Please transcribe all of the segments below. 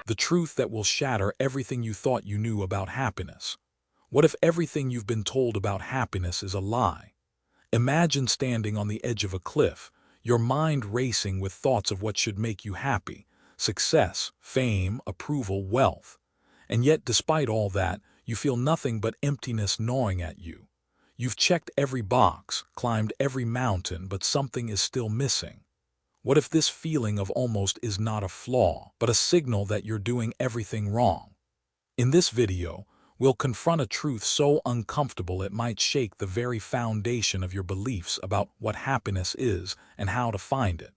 The truth that will shatter everything you thought you knew about happiness. What if everything you've been told about happiness is a lie? Imagine standing on the edge of a cliff, your mind racing with thoughts of what should make you happy: success, fame, approval, wealth. And yet, despite all that, you feel nothing but emptiness gnawing at you. You've checked every box, climbed every mountain, but something is still missing. What if this feeling of almost is not a flaw, but a signal that you're doing everything wrong? In this video, we'll confront a truth so uncomfortable it might shake the very foundation of your beliefs about what happiness is and how to find it.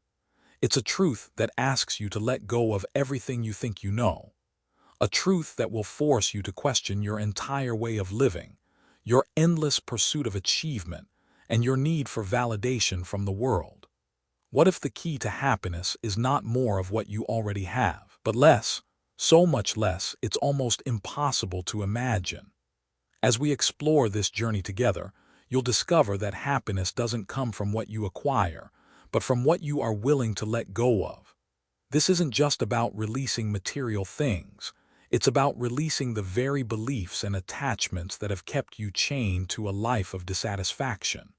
It's a truth that asks you to let go of everything you think you know. A truth that will force you to question your entire way of living, your endless pursuit of achievement, and your need for validation from the world. What if the key to happiness is not more of what you already have, but less, so much less it's almost impossible to imagine? As we explore this journey together, you'll discover that happiness doesn't come from what you acquire, but from what you are willing to let go of. This isn't just about releasing material things. It's about releasing the very beliefs and attachments that have kept you chained to a life of dissatisfaction.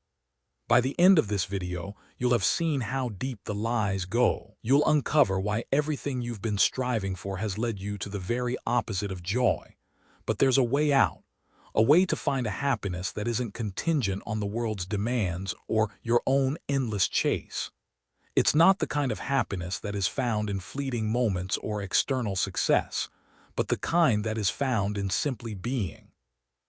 By the end of this video, you'll have seen how deep the lies go. You'll uncover why everything you've been striving for has led you to the very opposite of joy. But there's a way out, a way to find a happiness that isn't contingent on the world's demands or your own endless chase. It's not the kind of happiness that is found in fleeting moments or external success, but the kind that is found in simply being.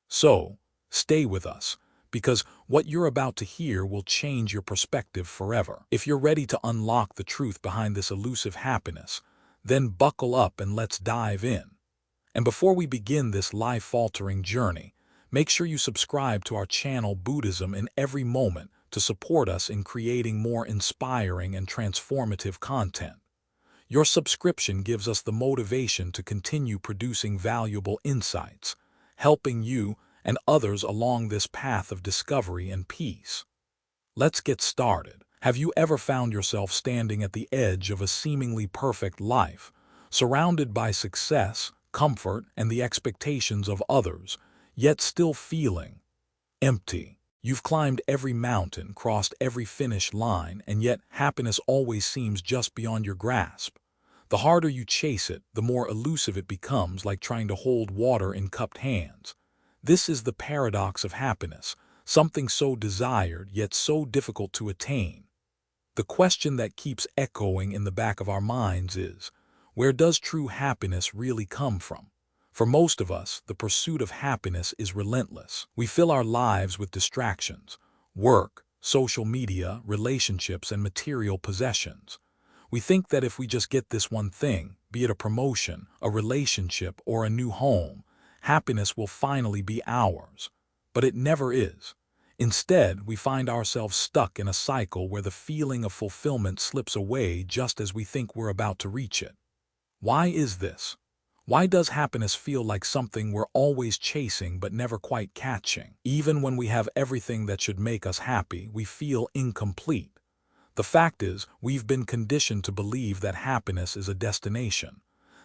So, stay with us, because what you're about to hear will change your perspective forever. If you're ready to unlock the truth behind this elusive happiness, then buckle up and let's dive in. And before we begin this life-altering journey, make sure you subscribe to our channel Buddhism in every moment to support us in creating more inspiring and transformative content. Your subscription gives us the motivation to continue producing valuable insights, helping you and others along this path of discovery and peace. Let's get started. Have you ever found yourself standing at the edge of a seemingly perfect life, surrounded by success, comfort, and the expectations of others, yet still feeling empty? You've climbed every mountain, crossed every finish line, and yet happiness always seems just beyond your grasp. The harder you chase it, the more elusive it becomes, like trying to hold water in cupped hands. This is the paradox of happiness, something so desired yet so difficult to attain. The question that keeps echoing in the back of our minds is, where does true happiness really come from? For most of us, the pursuit of happiness is relentless. We fill our lives with distractions: work, social media, relationships, and material possessions. We think that if we just get this one thing, be it a promotion, a relationship, or a new home, happiness will finally be ours. But it never is. Instead, we find ourselves stuck in a cycle where the feeling of fulfillment slips away just as we think we're about to reach it. Why is this? Why does happiness feel like something we're always chasing but never quite catching? Even when we have everything that should make us happy, we feel incomplete. The fact is, we've been conditioned to believe that happiness is a destination,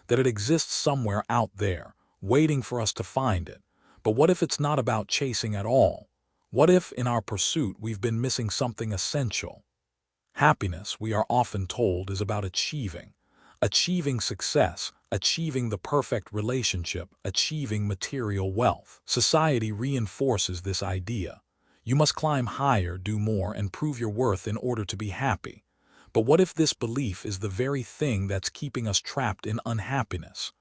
that it exists somewhere out there, waiting for us to find it. But what if it's not about chasing at all? What if, in our pursuit, we've been missing something essential? Happiness, we are often told, is about achieving success, achieving the perfect relationship, achieving material wealth. Society reinforces this idea. You must climb higher, do more, and prove your worth in order to be happy. But what if this belief is the very thing that's keeping us trapped in unhappiness?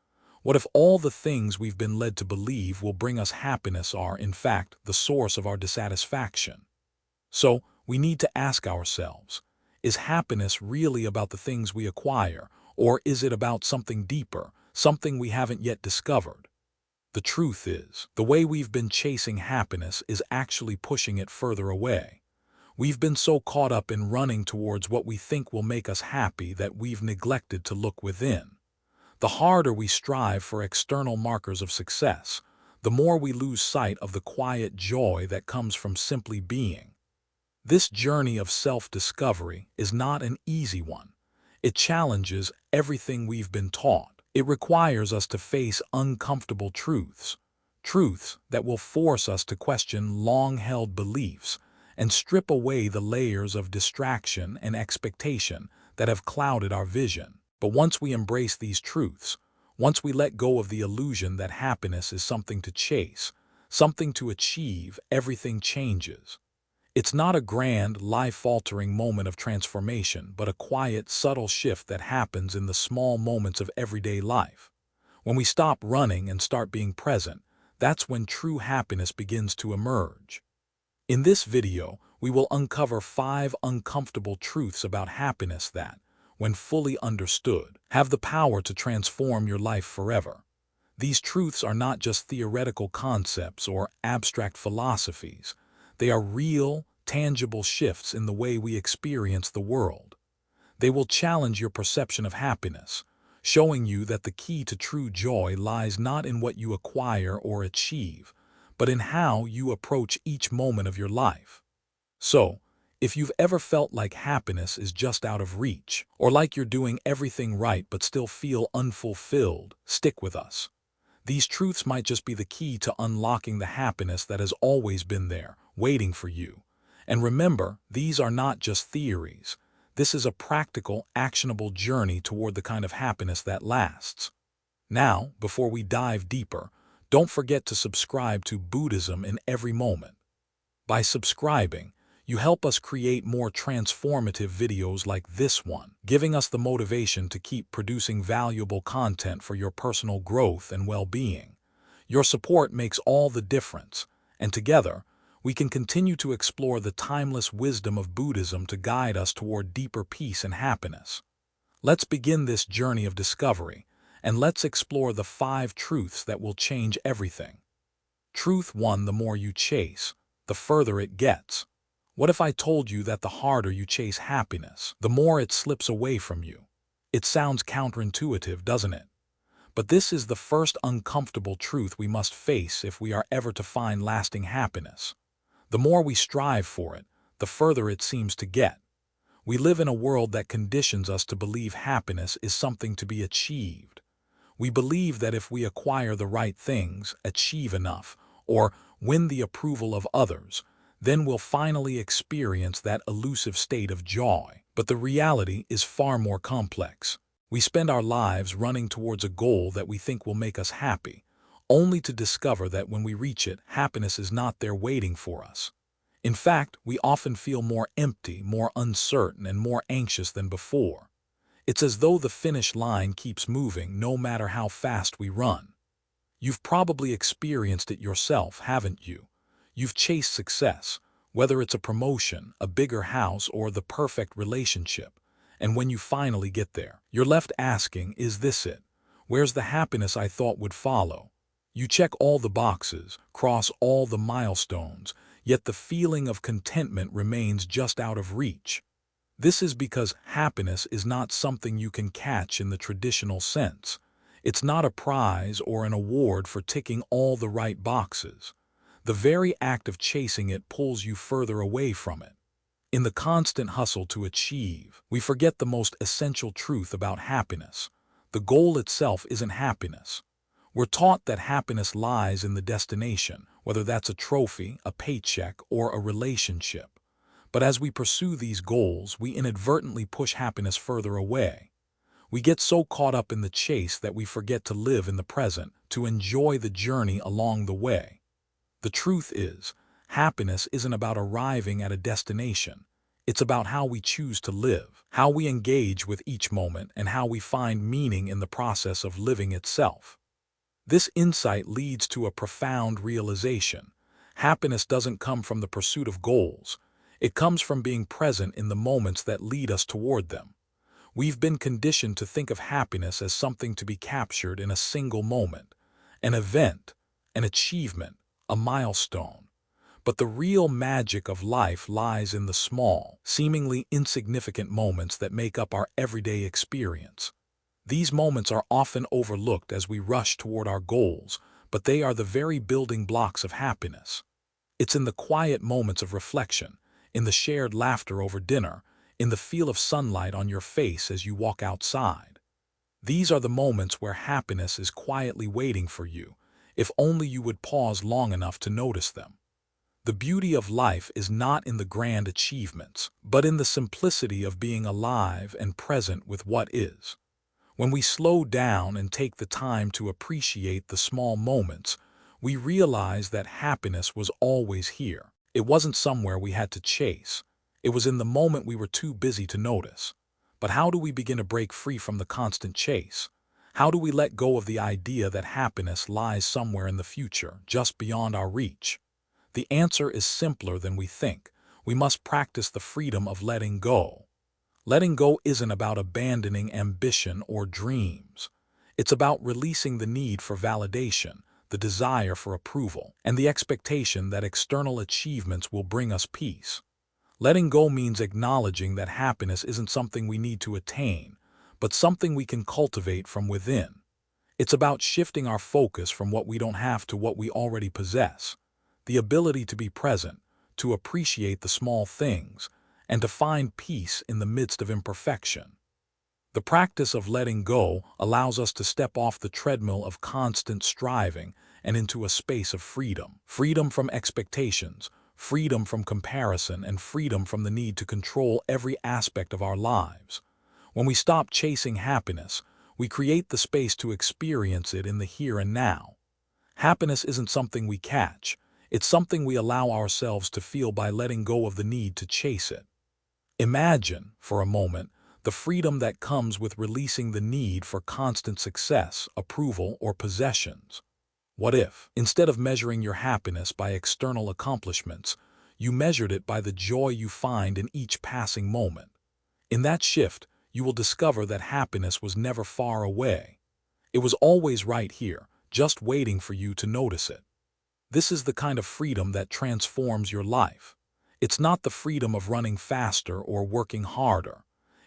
What if all the things we've been led to believe will bring us happiness are, in fact, the source of our dissatisfaction? So, we need to ask ourselves, is happiness really about the things we acquire, or is it about something deeper, something we haven't yet discovered? The truth is, the way we've been chasing happiness is actually pushing it further away. We've been so caught up in running towards what we think will make us happy that we've neglected to look within. The harder we strive for external markers of success, the more we lose sight of the quiet joy that comes from simply being. This journey of self-discovery is not an easy one. It challenges everything we've been taught. It requires us to face uncomfortable truths, truths that will force us to question long-held beliefs and strip away the layers of distraction and expectation that have clouded our vision. But once we embrace these truths, once we let go of the illusion that happiness is something to chase, something to achieve, everything changes. It's not a grand, life-altering moment of transformation, but a quiet, subtle shift that happens in the small moments of everyday life. When we stop running and start being present, that's when true happiness begins to emerge. In this video, we will uncover 5 uncomfortable truths about happiness that, when fully understood, have the power to transform your life forever. These truths are not just theoretical concepts or abstract philosophies. They are real, tangible shifts in the way we experience the world. They will challenge your perception of happiness, showing you that the key to true joy lies not in what you acquire or achieve, but in how you approach each moment of your life. So, if you've ever felt like happiness is just out of reach, or like you're doing everything right but still feel unfulfilled, stick with us. These truths might just be the key to unlocking the happiness that has always been there, waiting for you. And remember, these are not just theories. This is a practical, actionable journey toward the kind of happiness that lasts. Now, before we dive deeper, don't forget to subscribe to Buddhism in every moment. By subscribing, you help us create more transformative videos like this one, giving us the motivation to keep producing valuable content for your personal growth and well-being. Your support makes all the difference, and together, we can continue to explore the timeless wisdom of Buddhism to guide us toward deeper peace and happiness. Let's begin this journey of discovery, and let's explore the 5 truths that will change everything. Truth 1: the more you chase, the further it gets. What if I told you that the harder you chase happiness, the more it slips away from you? It sounds counterintuitive, doesn't it? But this is the first uncomfortable truth we must face if we are ever to find lasting happiness. The more we strive for it, the further it seems to get. We live in a world that conditions us to believe happiness is something to be achieved. We believe that if we acquire the right things, achieve enough, or win the approval of others, then we'll finally experience that elusive state of joy. But the reality is far more complex. We spend our lives running towards a goal that we think will make us happy, only to discover that when we reach it, happiness is not there waiting for us. In fact, we often feel more empty, more uncertain, and more anxious than before. It's as though the finish line keeps moving no matter how fast we run. You've probably experienced it yourself, haven't you? You've chased success, whether it's a promotion, a bigger house, or the perfect relationship. And when you finally get there, you're left asking, is this it? Where's the happiness I thought would follow? You check all the boxes, cross all the milestones, yet the feeling of contentment remains just out of reach. This is because happiness is not something you can catch in the traditional sense. It's not a prize or an award for ticking all the right boxes. The very act of chasing it pulls you further away from it. In the constant hustle to achieve, we forget the most essential truth about happiness. The goal itself isn't happiness. We're taught that happiness lies in the destination, whether that's a trophy, a paycheck, or a relationship. But as we pursue these goals, we inadvertently push happiness further away. We get so caught up in the chase that we forget to live in the present, to enjoy the journey along the way. The truth is, happiness isn't about arriving at a destination. It's about how we choose to live, how we engage with each moment, and how we find meaning in the process of living itself. This insight leads to a profound realization. Happiness doesn't come from the pursuit of goals. It comes from being present in the moments that lead us toward them. We've been conditioned to think of happiness as something to be captured in a single moment, an event, an achievement, a milestone. But the real magic of life lies in the small, seemingly insignificant moments that make up our everyday experience. These moments are often overlooked as we rush toward our goals, but they are the very building blocks of happiness. It's in the quiet moments of reflection, in the shared laughter over dinner, in the feel of sunlight on your face as you walk outside. These are the moments where happiness is quietly waiting for you, if only you would pause long enough to notice them. The beauty of life is not in the grand achievements, but in the simplicity of being alive and present with what is. When we slow down and take the time to appreciate the small moments, we realize that happiness was always here. It wasn't somewhere we had to chase. It was in the moment we were too busy to notice. But how do we begin to break free from the constant chase? How do we let go of the idea that happiness lies somewhere in the future, just beyond our reach? The answer is simpler than we think. We must practice the freedom of letting go. Letting go isn't about abandoning ambition or dreams. It's about releasing the need for validation, the desire for approval, and the expectation that external achievements will bring us peace. Letting go means acknowledging that happiness isn't something we need to attain, but something we can cultivate from within. It's about shifting our focus from what we don't have to what we already possess. The ability to be present, to appreciate the small things, and to find peace in the midst of imperfection. The practice of letting go allows us to step off the treadmill of constant striving and into a space of freedom. Freedom from expectations, freedom from comparison, and freedom from the need to control every aspect of our lives. When we stop chasing happiness, we create the space to experience it in the here and now. Happiness isn't something we catch. It's something we allow ourselves to feel by letting go of the need to chase it. Imagine, for a moment, the freedom that comes with releasing the need for constant success, approval, or possessions. What if, instead of measuring your happiness by external accomplishments, you measured it by the joy you find in each passing moment? In that shift, you will discover that happiness was never far away. It was always right here, just waiting for you to notice it. This is the kind of freedom that transforms your life. It's not the freedom of running faster or working harder.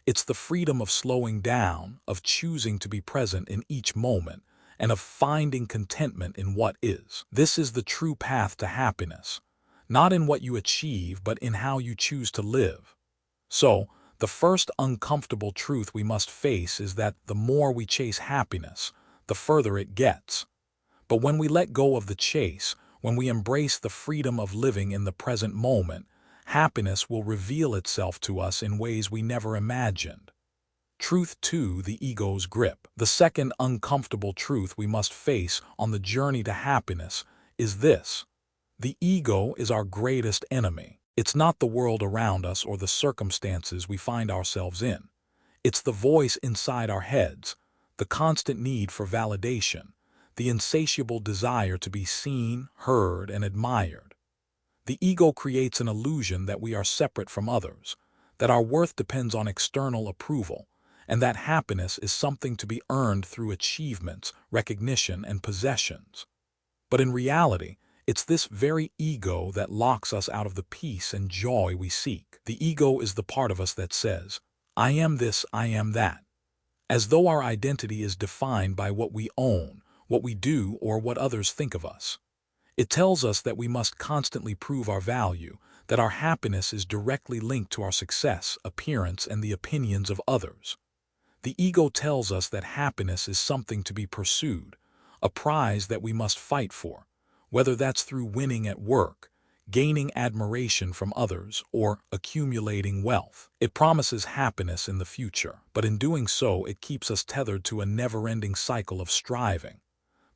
It's the freedom of slowing down, of choosing to be present in each moment, and of finding contentment in what is. This is the true path to happiness, not in what you achieve, but in how you choose to live. So, the first uncomfortable truth we must face is that the more we chase happiness, the further it gets. But when we let go of the chase, when we embrace the freedom of living in the present moment, happiness will reveal itself to us in ways we never imagined. Truth 2: the ego's grip. The second uncomfortable truth we must face on the journey to happiness is this: the ego is our greatest enemy. It's not the world around us or the circumstances we find ourselves in. It's the voice inside our heads, the constant need for validation, the insatiable desire to be seen, heard, and admired. The ego creates an illusion that we are separate from others, that our worth depends on external approval, and that happiness is something to be earned through achievements, recognition, and possessions. But in reality, it's this very ego that locks us out of the peace and joy we seek. The ego is the part of us that says, "I am this, I am that," as though our identity is defined by what we own, what we do, or what others think of us. It tells us that we must constantly prove our value, that our happiness is directly linked to our success, appearance, and the opinions of others. The ego tells us that happiness is something to be pursued, a prize that we must fight for, whether that's through winning at work, gaining admiration from others, or accumulating wealth. It promises happiness in the future, but in doing so, it keeps us tethered to a never-ending cycle of striving.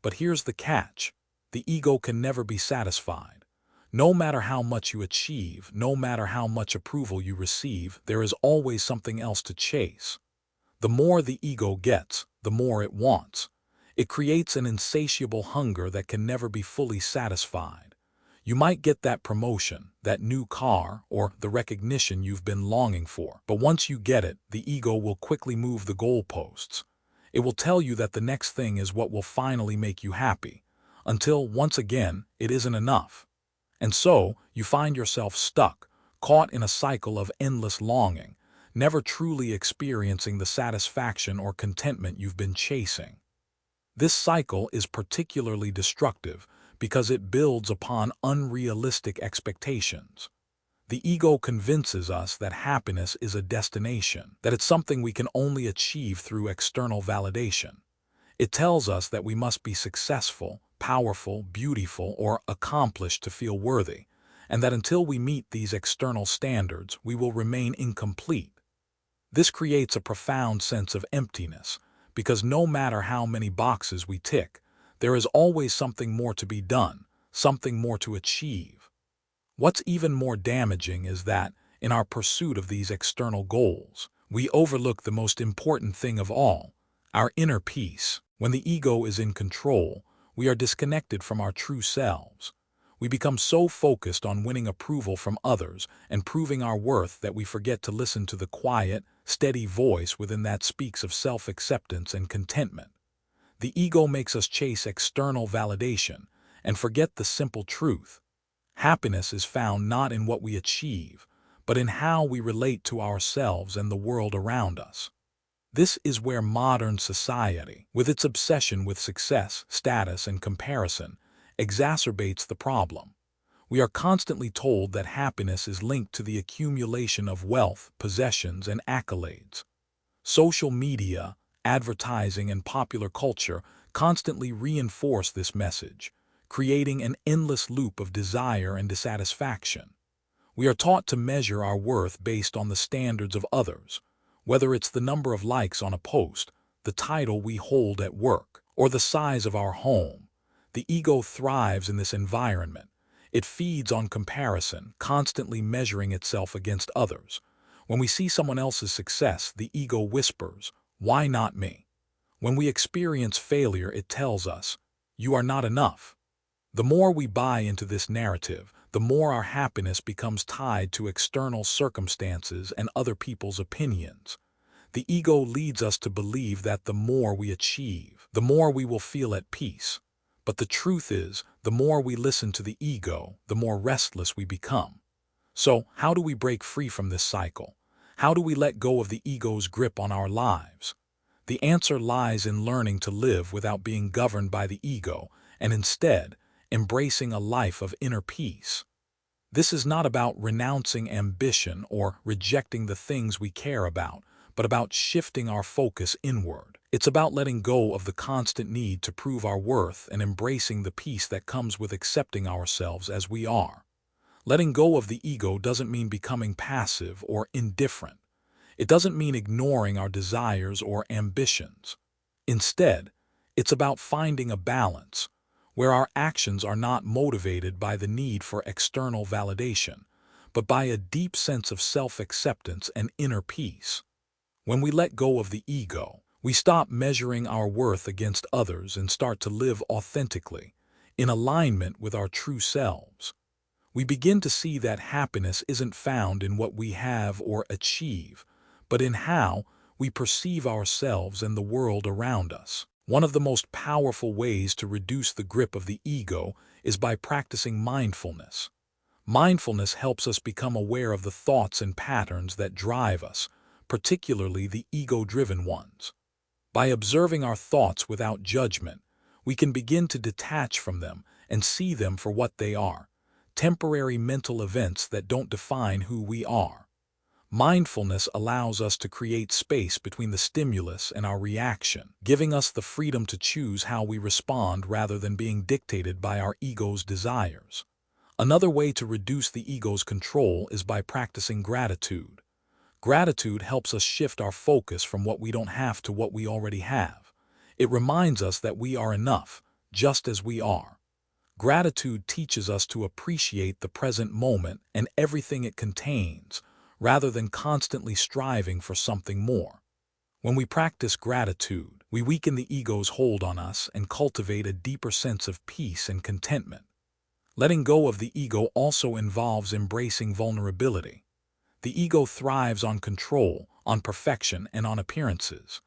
But here's the catch: the ego can never be satisfied. No matter how much you achieve, no matter how much approval you receive, there is always something else to chase. The more the ego gets, the more it wants. It creates an insatiable hunger that can never be fully satisfied. You might get that promotion, that new car, or the recognition you've been longing for. But once you get it, the ego will quickly move the goalposts. It will tell you that the next thing is what will finally make you happy, until, once again, it isn't enough. And so, you find yourself stuck, caught in a cycle of endless longing, never truly experiencing the satisfaction or contentment you've been chasing. This cycle is particularly destructive because it builds upon unrealistic expectations. The ego convinces us that happiness is a destination, that it's something we can only achieve through external validation. It tells us that we must be successful, powerful, beautiful, or accomplished to feel worthy, and that until we meet these external standards, we will remain incomplete. This creates a profound sense of emptiness, because no matter how many boxes we tick, there is always something more to be done, something more to achieve. What's even more damaging is that, in our pursuit of these external goals, we overlook the most important thing of all, our inner peace. When the ego is in control, we are disconnected from our true selves. We become so focused on winning approval from others and proving our worth that we forget to listen to the quiet, steady voice within that speaks of self-acceptance and contentment. The ego makes us chase external validation and forget the simple truth. Happiness is found not in what we achieve, but in how we relate to ourselves and the world around us. This is where modern society, with its obsession with success, status, and comparison, exacerbates the problem. We are constantly told that happiness is linked to the accumulation of wealth, possessions, and accolades. Social media, advertising, and popular culture constantly reinforce this message, creating an endless loop of desire and dissatisfaction. We are taught to measure our worth based on the standards of others, whether it's the number of likes on a post, the title we hold at work, or the size of our home. The ego thrives in this environment. It feeds on comparison, constantly measuring itself against others. When we see someone else's success, the ego whispers, "Why not me?" When we experience failure, it tells us, "You are not enough." The more we buy into this narrative, the more our happiness becomes tied to external circumstances and other people's opinions. The ego leads us to believe that the more we achieve, the more we will feel at peace. But the truth is, the more we listen to the ego, the more restless we become. So, how do we break free from this cycle? How do we let go of the ego's grip on our lives? The answer lies in learning to live without being governed by the ego, and instead, embracing a life of inner peace. This is not about renouncing ambition or rejecting the things we care about, but about shifting our focus inward. It's about letting go of the constant need to prove our worth and embracing the peace that comes with accepting ourselves as we are. Letting go of the ego doesn't mean becoming passive or indifferent. It doesn't mean ignoring our desires or ambitions. Instead, it's about finding a balance, where our actions are not motivated by the need for external validation, but by a deep sense of self-acceptance and inner peace. When we let go of the ego, we stop measuring our worth against others and start to live authentically, in alignment with our true selves. We begin to see that happiness isn't found in what we have or achieve, but in how we perceive ourselves and the world around us. One of the most powerful ways to reduce the grip of the ego is by practicing mindfulness. Mindfulness helps us become aware of the thoughts and patterns that drive us, particularly the ego-driven ones. By observing our thoughts without judgment, we can begin to detach from them and see them for what they are, temporary mental events that don't define who we are. Mindfulness allows us to create space between the stimulus and our reaction, giving us the freedom to choose how we respond rather than being dictated by our ego's desires. Another way to reduce the ego's control is by practicing gratitude. Gratitude helps us shift our focus from what we don't have to what we already have. It reminds us that we are enough, just as we are. Gratitude teaches us to appreciate the present moment and everything it contains, rather than constantly striving for something more. When we practice gratitude, we weaken the ego's hold on us and cultivate a deeper sense of peace and contentment. Letting go of the ego also involves embracing vulnerability. The ego thrives on control, on perfection, and on appearances.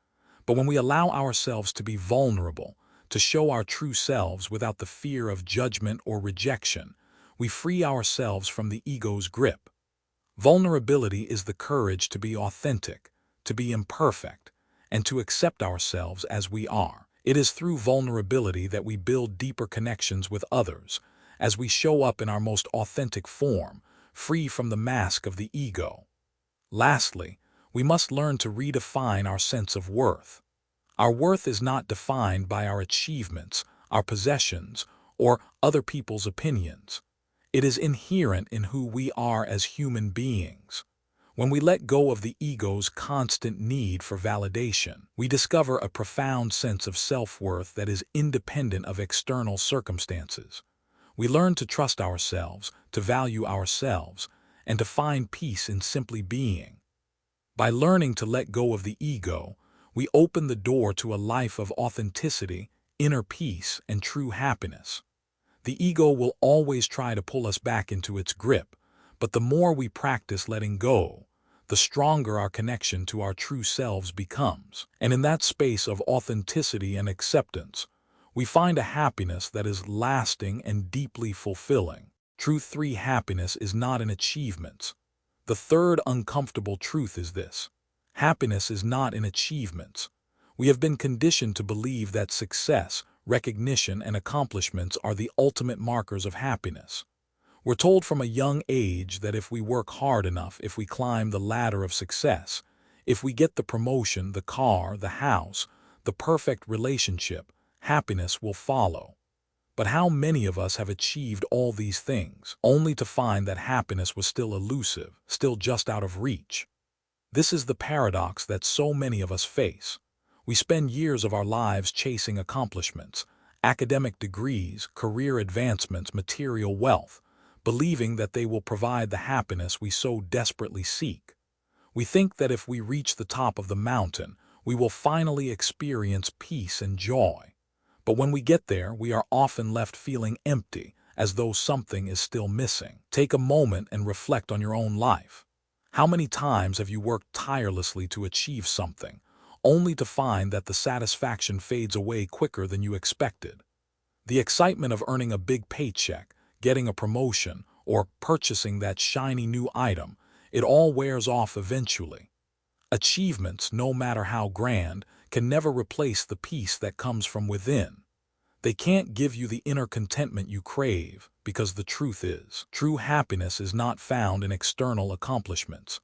But when we allow ourselves to be vulnerable, to show our true selves without the fear of judgment or rejection, we free ourselves from the ego's grip. Vulnerability is the courage to be authentic, to be imperfect, and to accept ourselves as we are. It is through vulnerability that we build deeper connections with others, as we show up in our most authentic form, free from the mask of the ego. Lastly, we must learn to redefine our sense of worth. Our worth is not defined by our achievements, our possessions, or other people's opinions. It is inherent in who we are as human beings. When we let go of the ego's constant need for validation, we discover a profound sense of self-worth that is independent of external circumstances. We learn to trust ourselves, to value ourselves, and to find peace in simply being. By learning to let go of the ego, we open the door to a life of authenticity, inner peace, and true happiness. The ego will always try to pull us back into its grip, but the more we practice letting go, the stronger our connection to our true selves becomes. And in that space of authenticity and acceptance, we find a happiness that is lasting and deeply fulfilling. Truth 3: happiness is not an achievement. The third uncomfortable truth is this: happiness is not in achievements. We have been conditioned to believe that success, recognition, and accomplishments are the ultimate markers of happiness. We're told from a young age that if we work hard enough, if we climb the ladder of success, if we get the promotion, the car, the house, the perfect relationship, happiness will follow. But how many of us have achieved all these things, only to find that happiness was still elusive, still just out of reach? This is the paradox that so many of us face. We spend years of our lives chasing accomplishments, academic degrees, career advancements, material wealth, believing that they will provide the happiness we so desperately seek. We think that if we reach the top of the mountain, we will finally experience peace and joy. But when we get there, we are often left feeling empty, as though something is still missing. Take a moment and reflect on your own life. How many times have you worked tirelessly to achieve something, only to find that the satisfaction fades away quicker than you expected? The excitement of earning a big paycheck, getting a promotion, or purchasing that shiny new item, it all wears off eventually. Achievements, no matter how grand, can never replace the peace that comes from within. They can't give you the inner contentment you crave, because the truth is, true happiness is not found in external accomplishments.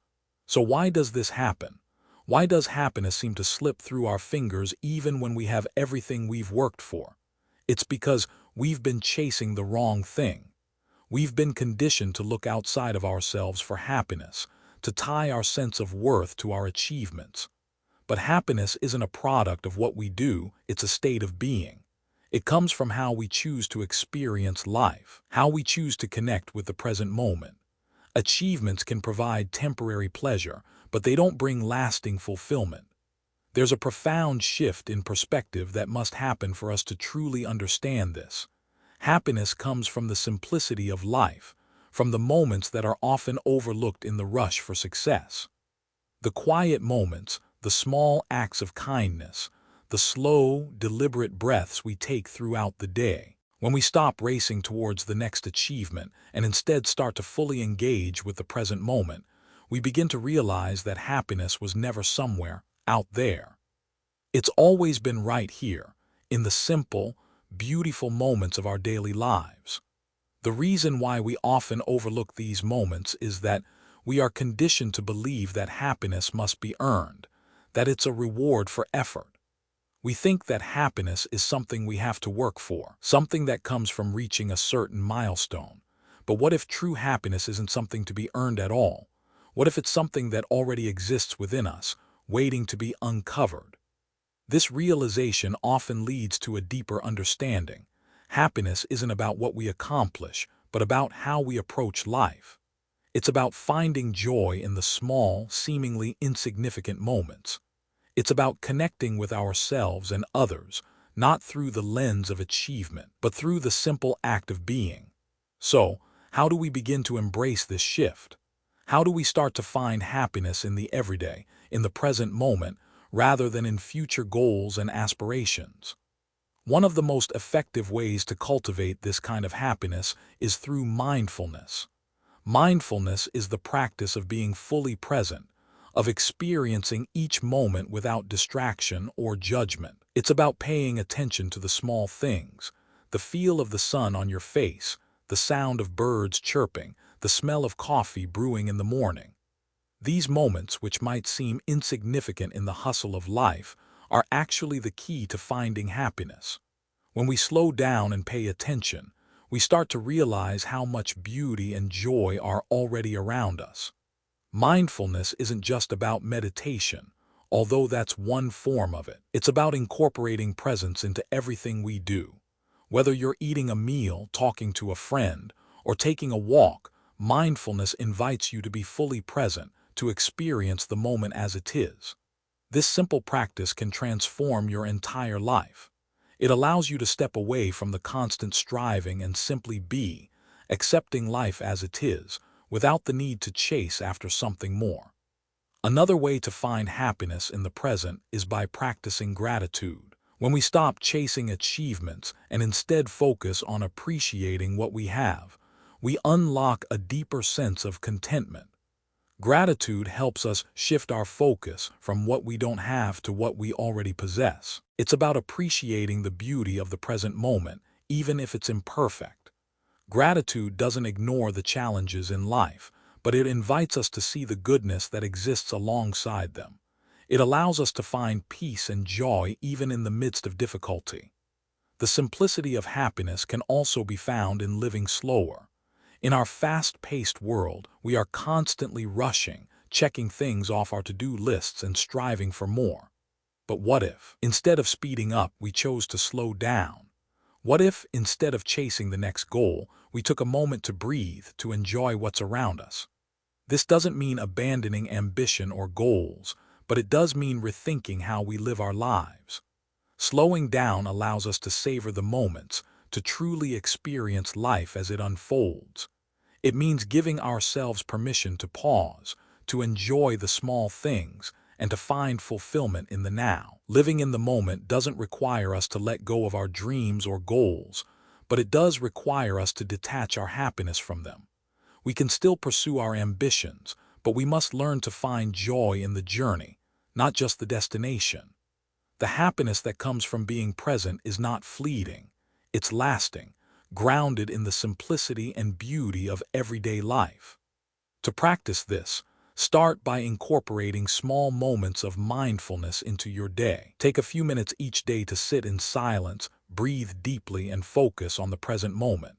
So why does this happen? Why does happiness seem to slip through our fingers even when we have everything we've worked for? It's because we've been chasing the wrong thing. We've been conditioned to look outside of ourselves for happiness, to tie our sense of worth to our achievements. But happiness isn't a product of what we do, it's a state of being. It comes from how we choose to experience life, how we choose to connect with the present moment. Achievements can provide temporary pleasure, but they don't bring lasting fulfillment. There's a profound shift in perspective that must happen for us to truly understand this. Happiness comes from the simplicity of life, from the moments that are often overlooked in the rush for success. The quiet moments, the small acts of kindness, the slow, deliberate breaths we take throughout the day. When we stop racing towards the next achievement and instead start to fully engage with the present moment, we begin to realize that happiness was never somewhere out there. It's always been right here, in the simple, beautiful moments of our daily lives. The reason why we often overlook these moments is that we are conditioned to believe that happiness must be earned, that it's a reward for effort. We think that happiness is something we have to work for, something that comes from reaching a certain milestone. But what if true happiness isn't something to be earned at all? What if it's something that already exists within us, waiting to be uncovered? This realization often leads to a deeper understanding. Happiness isn't about what we accomplish, but about how we approach life. It's about finding joy in the small, seemingly insignificant moments. It's about connecting with ourselves and others, not through the lens of achievement, but through the simple act of being. So, how do we begin to embrace this shift? How do we start to find happiness in the everyday, in the present moment, rather than in future goals and aspirations? One of the most effective ways to cultivate this kind of happiness is through mindfulness. Mindfulness is the practice of being fully present, of experiencing each moment without distraction or judgment. It's about paying attention to the small things, the feel of the sun on your face, the sound of birds chirping, the smell of coffee brewing in the morning. These moments, which might seem insignificant in the hustle of life, are actually the key to finding happiness. When we slow down and pay attention, we start to realize how much beauty and joy are already around us. Mindfulness isn't just about meditation, although that's one form of it. It's about incorporating presence into everything we do. Whether you're eating a meal, talking to a friend, or taking a walk, mindfulness invites you to be fully present, to experience the moment as it is. This simple practice can transform your entire life. It allows you to step away from the constant striving and simply be, accepting life as it is, without the need to chase after something more. Another way to find happiness in the present is by practicing gratitude. When we stop chasing achievements and instead focus on appreciating what we have, we unlock a deeper sense of contentment. Gratitude helps us shift our focus from what we don't have to what we already possess. It's about appreciating the beauty of the present moment, even if it's imperfect. Gratitude doesn't ignore the challenges in life, but it invites us to see the goodness that exists alongside them. It allows us to find peace and joy even in the midst of difficulty. The simplicity of happiness can also be found in living slower. In our fast-paced world, we are constantly rushing, checking things off our to-do lists and striving for more. But what if, instead of speeding up, we chose to slow down? What if, instead of chasing the next goal, we took a moment to breathe, to enjoy what's around us? This doesn't mean abandoning ambition or goals, but it does mean rethinking how we live our lives. Slowing down allows us to savor the moments, to truly experience life as it unfolds. It means giving ourselves permission to pause, to enjoy the small things, and to find fulfillment in the now. Living in the moment doesn't require us to let go of our dreams or goals, but it does require us to detach our happiness from them. We can still pursue our ambitions, but we must learn to find joy in the journey, not just the destination. The happiness that comes from being present is not fleeting, it's lasting, grounded in the simplicity and beauty of everyday life. To practice this, start by incorporating small moments of mindfulness into your day. Take a few minutes each day to sit in silence, breathe deeply, and focus on the present moment.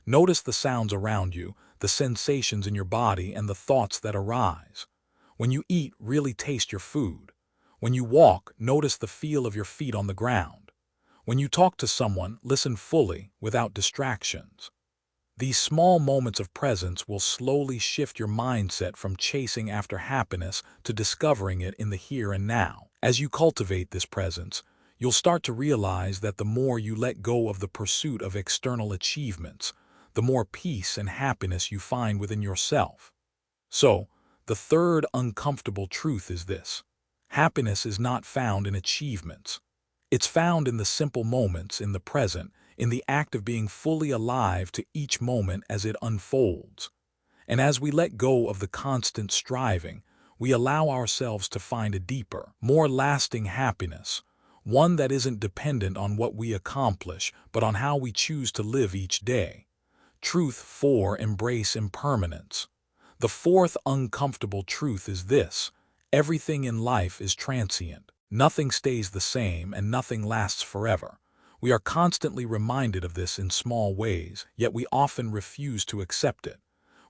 Notice the sounds around you, the sensations in your body, and the thoughts that arise. When you eat, really taste your food. When you walk, notice the feel of your feet on the ground. When you talk to someone, listen fully, without distractions. These small moments of presence will slowly shift your mindset from chasing after happiness to discovering it in the here and now. As you cultivate this presence, you'll start to realize that the more you let go of the pursuit of external achievements, the more peace and happiness you find within yourself. So, the third uncomfortable truth is this: happiness is not found in achievements. It's found in the simple moments, in the present, in the act of being fully alive to each moment as it unfolds. And as we let go of the constant striving, we allow ourselves to find a deeper, more lasting happiness, one that isn't dependent on what we accomplish, but on how we choose to live each day. Truth 4: embrace impermanence. The fourth uncomfortable truth is this: everything in life is transient. Nothing stays the same and nothing lasts forever. We are constantly reminded of this in small ways, yet we often refuse to accept it.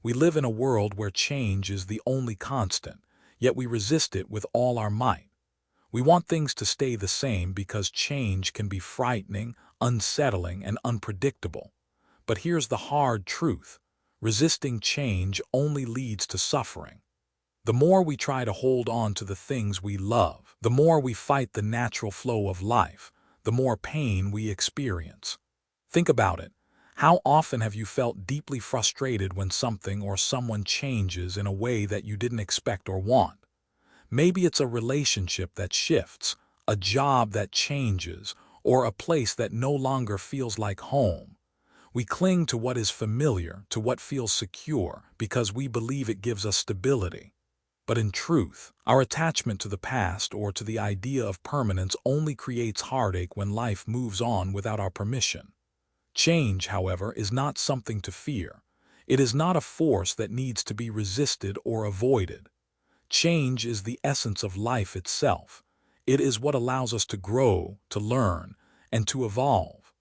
We live in a world where change is the only constant, yet we resist it with all our might. We want things to stay the same because change can be frightening, unsettling, and unpredictable. But here's the hard truth: resisting change only leads to suffering. The more we try to hold on to the things we love, the more we fight the natural flow of life, the more pain we experience. Think about it. How often have you felt deeply frustrated when something or someone changes in a way that you didn't expect or want? Maybe it's a relationship that shifts, a job that changes, or a place that no longer feels like home. We cling to what is familiar, to what feels secure, because we believe it gives us stability. But in truth, our attachment to the past or to the idea of permanence only creates heartache when life moves on without our permission. Change, however, is not something to fear. It is not a force that needs to be resisted or avoided. Change is the essence of life itself. It is what allows us to grow, to learn, and to evolve.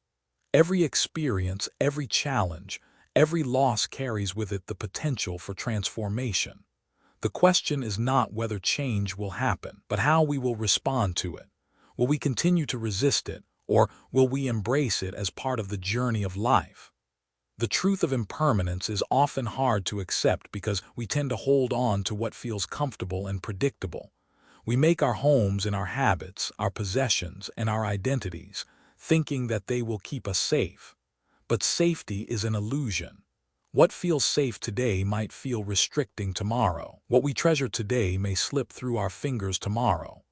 Every experience, every challenge, every loss carries with it the potential for transformation. The question is not whether change will happen, but how we will respond to it. Will we continue to resist it, or will we embrace it as part of the journey of life? The truth of impermanence is often hard to accept because we tend to hold on to what feels comfortable and predictable. We make our homes in our habits, our possessions, and our identities, thinking that they will keep us safe. But safety is an illusion. What feels safe today might feel restricting tomorrow. What we treasure today may slip through our fingers tomorrow.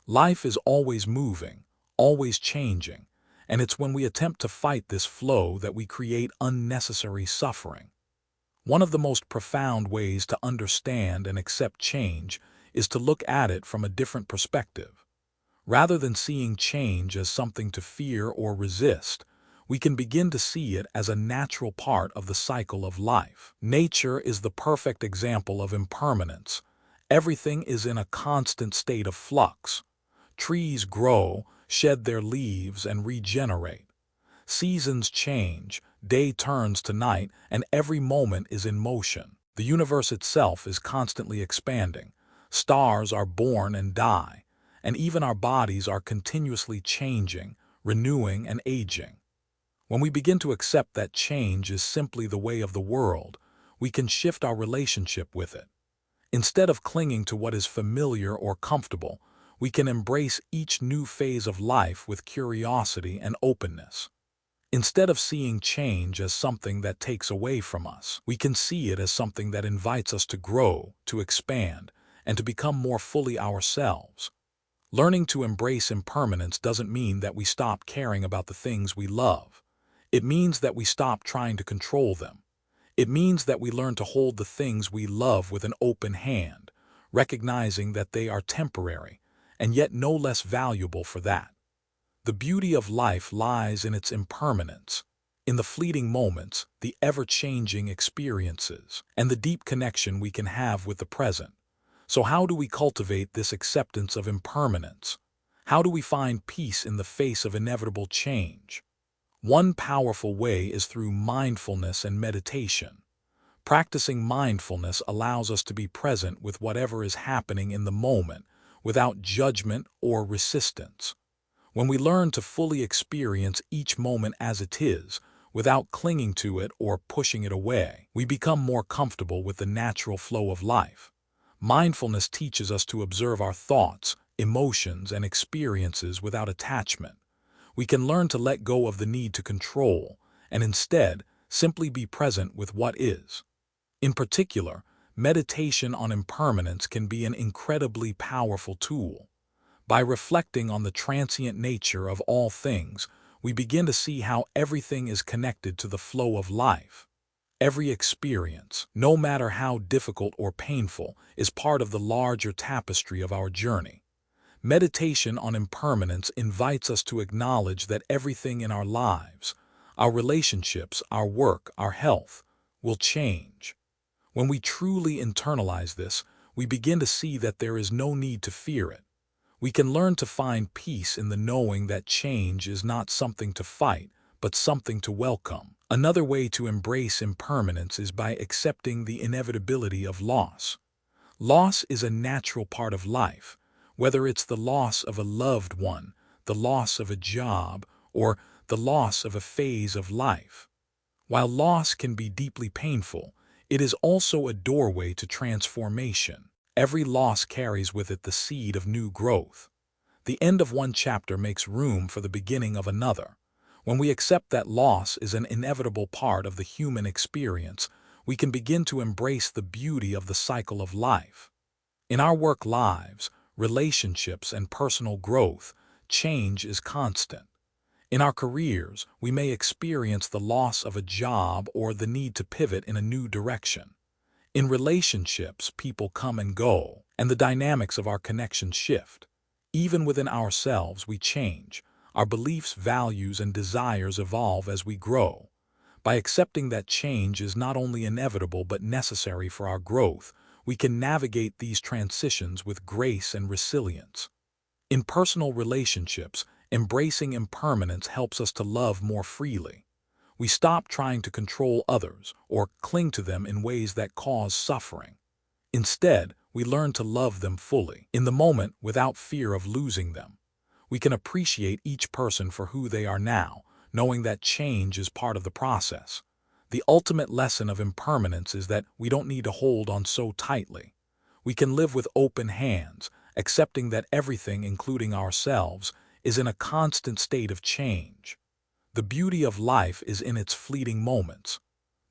Life is always moving, always changing, and it's when we attempt to fight this flow that we create unnecessary suffering. One of the most profound ways to understand and accept change is to look at it from a different perspective. Rather than seeing change as something to fear or resist, we can begin to see it as a natural part of the cycle of life. Nature is the perfect example of impermanence. Everything is in a constant state of flux. Trees grow, shed their leaves, and regenerate. Seasons change, day turns to night, and every moment is in motion. The universe itself is constantly expanding. Stars are born and die, and even our bodies are continuously changing, renewing, and aging. When we begin to accept that change is simply the way of the world, we can shift our relationship with it. Instead of clinging to what is familiar or comfortable, we can embrace each new phase of life with curiosity and openness. Instead of seeing change as something that takes away from us, we can see it as something that invites us to grow, to expand, and to become more fully ourselves. Learning to embrace impermanence doesn't mean that we stop caring about the things we love. It means that we stop trying to control them. It means that we learn to hold the things we love with an open hand, recognizing that they are temporary, and yet no less valuable for that. The beauty of life lies in its impermanence, in the fleeting moments, the ever-changing experiences, and the deep connection we can have with the present. So how do we cultivate this acceptance of impermanence? How do we find peace in the face of inevitable change? One powerful way is through mindfulness and meditation. Practicing mindfulness allows us to be present with whatever is happening in the moment, without judgment or resistance. When we learn to fully experience each moment as it is, without clinging to it or pushing it away, we become more comfortable with the natural flow of life. Mindfulness teaches us to observe our thoughts, emotions, and experiences without attachment. We can learn to let go of the need to control, and instead, simply be present with what is. In particular, meditation on impermanence can be an incredibly powerful tool. By reflecting on the transient nature of all things, we begin to see how everything is connected to the flow of life. Every experience, no matter how difficult or painful, is part of the larger tapestry of our journey. Meditation on impermanence invites us to acknowledge that everything in our lives, our relationships, our work, our health, will change. When we truly internalize this, we begin to see that there is no need to fear it. We can learn to find peace in the knowing that change is not something to fight, but something to welcome. Another way to embrace impermanence is by accepting the inevitability of loss. Loss is a natural part of life, whether it's the loss of a loved one, the loss of a job, or the loss of a phase of life. While loss can be deeply painful, it is also a doorway to transformation. Every loss carries with it the seed of new growth. The end of one chapter makes room for the beginning of another. When we accept that loss is an inevitable part of the human experience, we can begin to embrace the beauty of the cycle of life. In our work lives, relationships, and personal growth, change is constant. In our careers, we may experience the loss of a job or the need to pivot in a new direction. In relationships, people come and go, and the dynamics of our connections shift. Even within ourselves, we change. Our beliefs, values, and desires evolve as we grow. By accepting that change is not only inevitable but necessary for our growth, we can navigate these transitions with grace and resilience. In personal relationships, embracing impermanence helps us to love more freely. We stop trying to control others or cling to them in ways that cause suffering. Instead, we learn to love them fully, in the moment without fear of losing them. We can appreciate each person for who they are now, knowing that change is part of the process. The ultimate lesson of impermanence is that we don't need to hold on so tightly. We can live with open hands, accepting that everything, including ourselves, is in a constant state of change. The beauty of life is in its fleeting moments.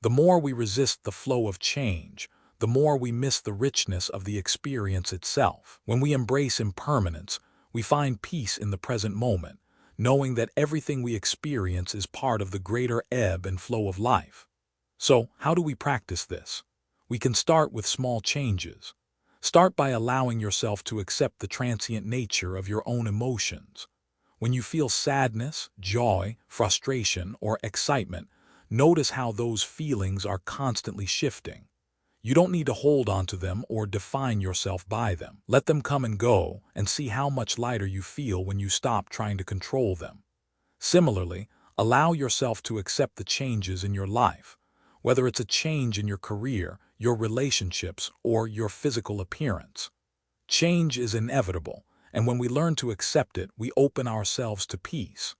The more we resist the flow of change, the more we miss the richness of the experience itself. When we embrace impermanence, we find peace in the present moment, knowing that everything we experience is part of the greater ebb and flow of life. So, how do we practice this? We can start with small changes. Start by allowing yourself to accept the transient nature of your own emotions. When you feel sadness, joy, frustration, or excitement, notice how those feelings are constantly shifting. You don't need to hold on to them or define yourself by them. Let them come and go and see how much lighter you feel when you stop trying to control them. Similarly, allow yourself to accept the changes in your life, whether it's a change in your career, your relationships, or your physical appearance. Change is inevitable, and when we learn to accept it, we open ourselves to peace.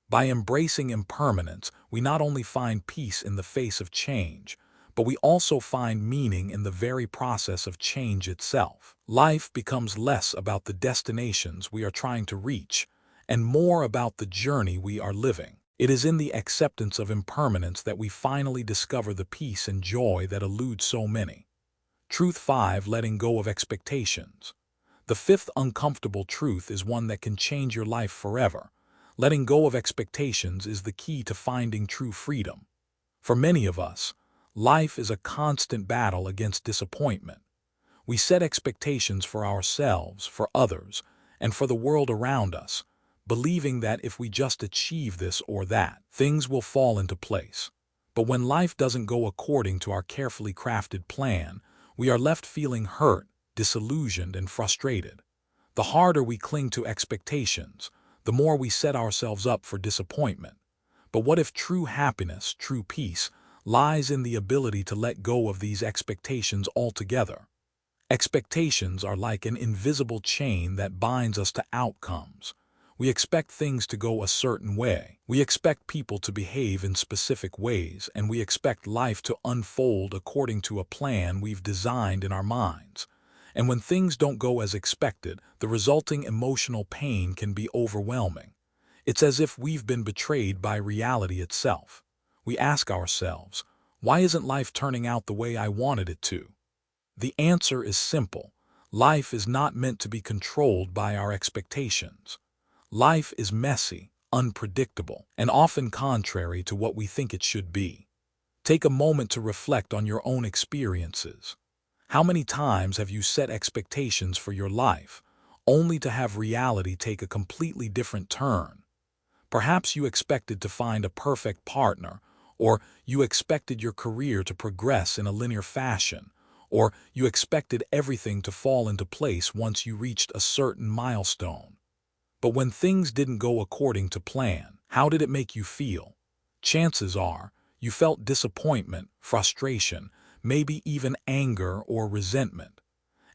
By embracing impermanence, we not only find peace in the face of change, but we also find meaning in the very process of change itself. Life becomes less about the destinations we are trying to reach, and more about the journey we are living. It is in the acceptance of impermanence that we finally discover the peace and joy that elude so many. Truth 5: Letting go of expectations. The fifth uncomfortable truth is one that can change your life forever. Letting go of expectations is the key to finding true freedom. For many of us, life is a constant battle against disappointment. We set expectations for ourselves, for others, and for the world around us, believing that if we just achieve this or that, things will fall into place. But when life doesn't go according to our carefully crafted plan, we are left feeling hurt, disillusioned, and frustrated. The harder we cling to expectations, the more we set ourselves up for disappointment. But what if true happiness, true peace, lies in the ability to let go of these expectations altogether? Expectations are like an invisible chain that binds us to outcomes. We expect things to go a certain way. We expect people to behave in specific ways, and we expect life to unfold according to a plan we've designed in our minds. And when things don't go as expected, the resulting emotional pain can be overwhelming. It's as if we've been betrayed by reality itself. We ask ourselves, why isn't life turning out the way I wanted it to? The answer is simple. Life is not meant to be controlled by our expectations. Life is messy, unpredictable, and often contrary to what we think it should be. Take a moment to reflect on your own experiences. How many times have you set expectations for your life, only to have reality take a completely different turn? Perhaps you expected to find a perfect partner, or you expected your career to progress in a linear fashion, or you expected everything to fall into place once you reached a certain milestone. But when things didn't go according to plan, how did it make you feel? Chances are, you felt disappointment, frustration, maybe even anger or resentment.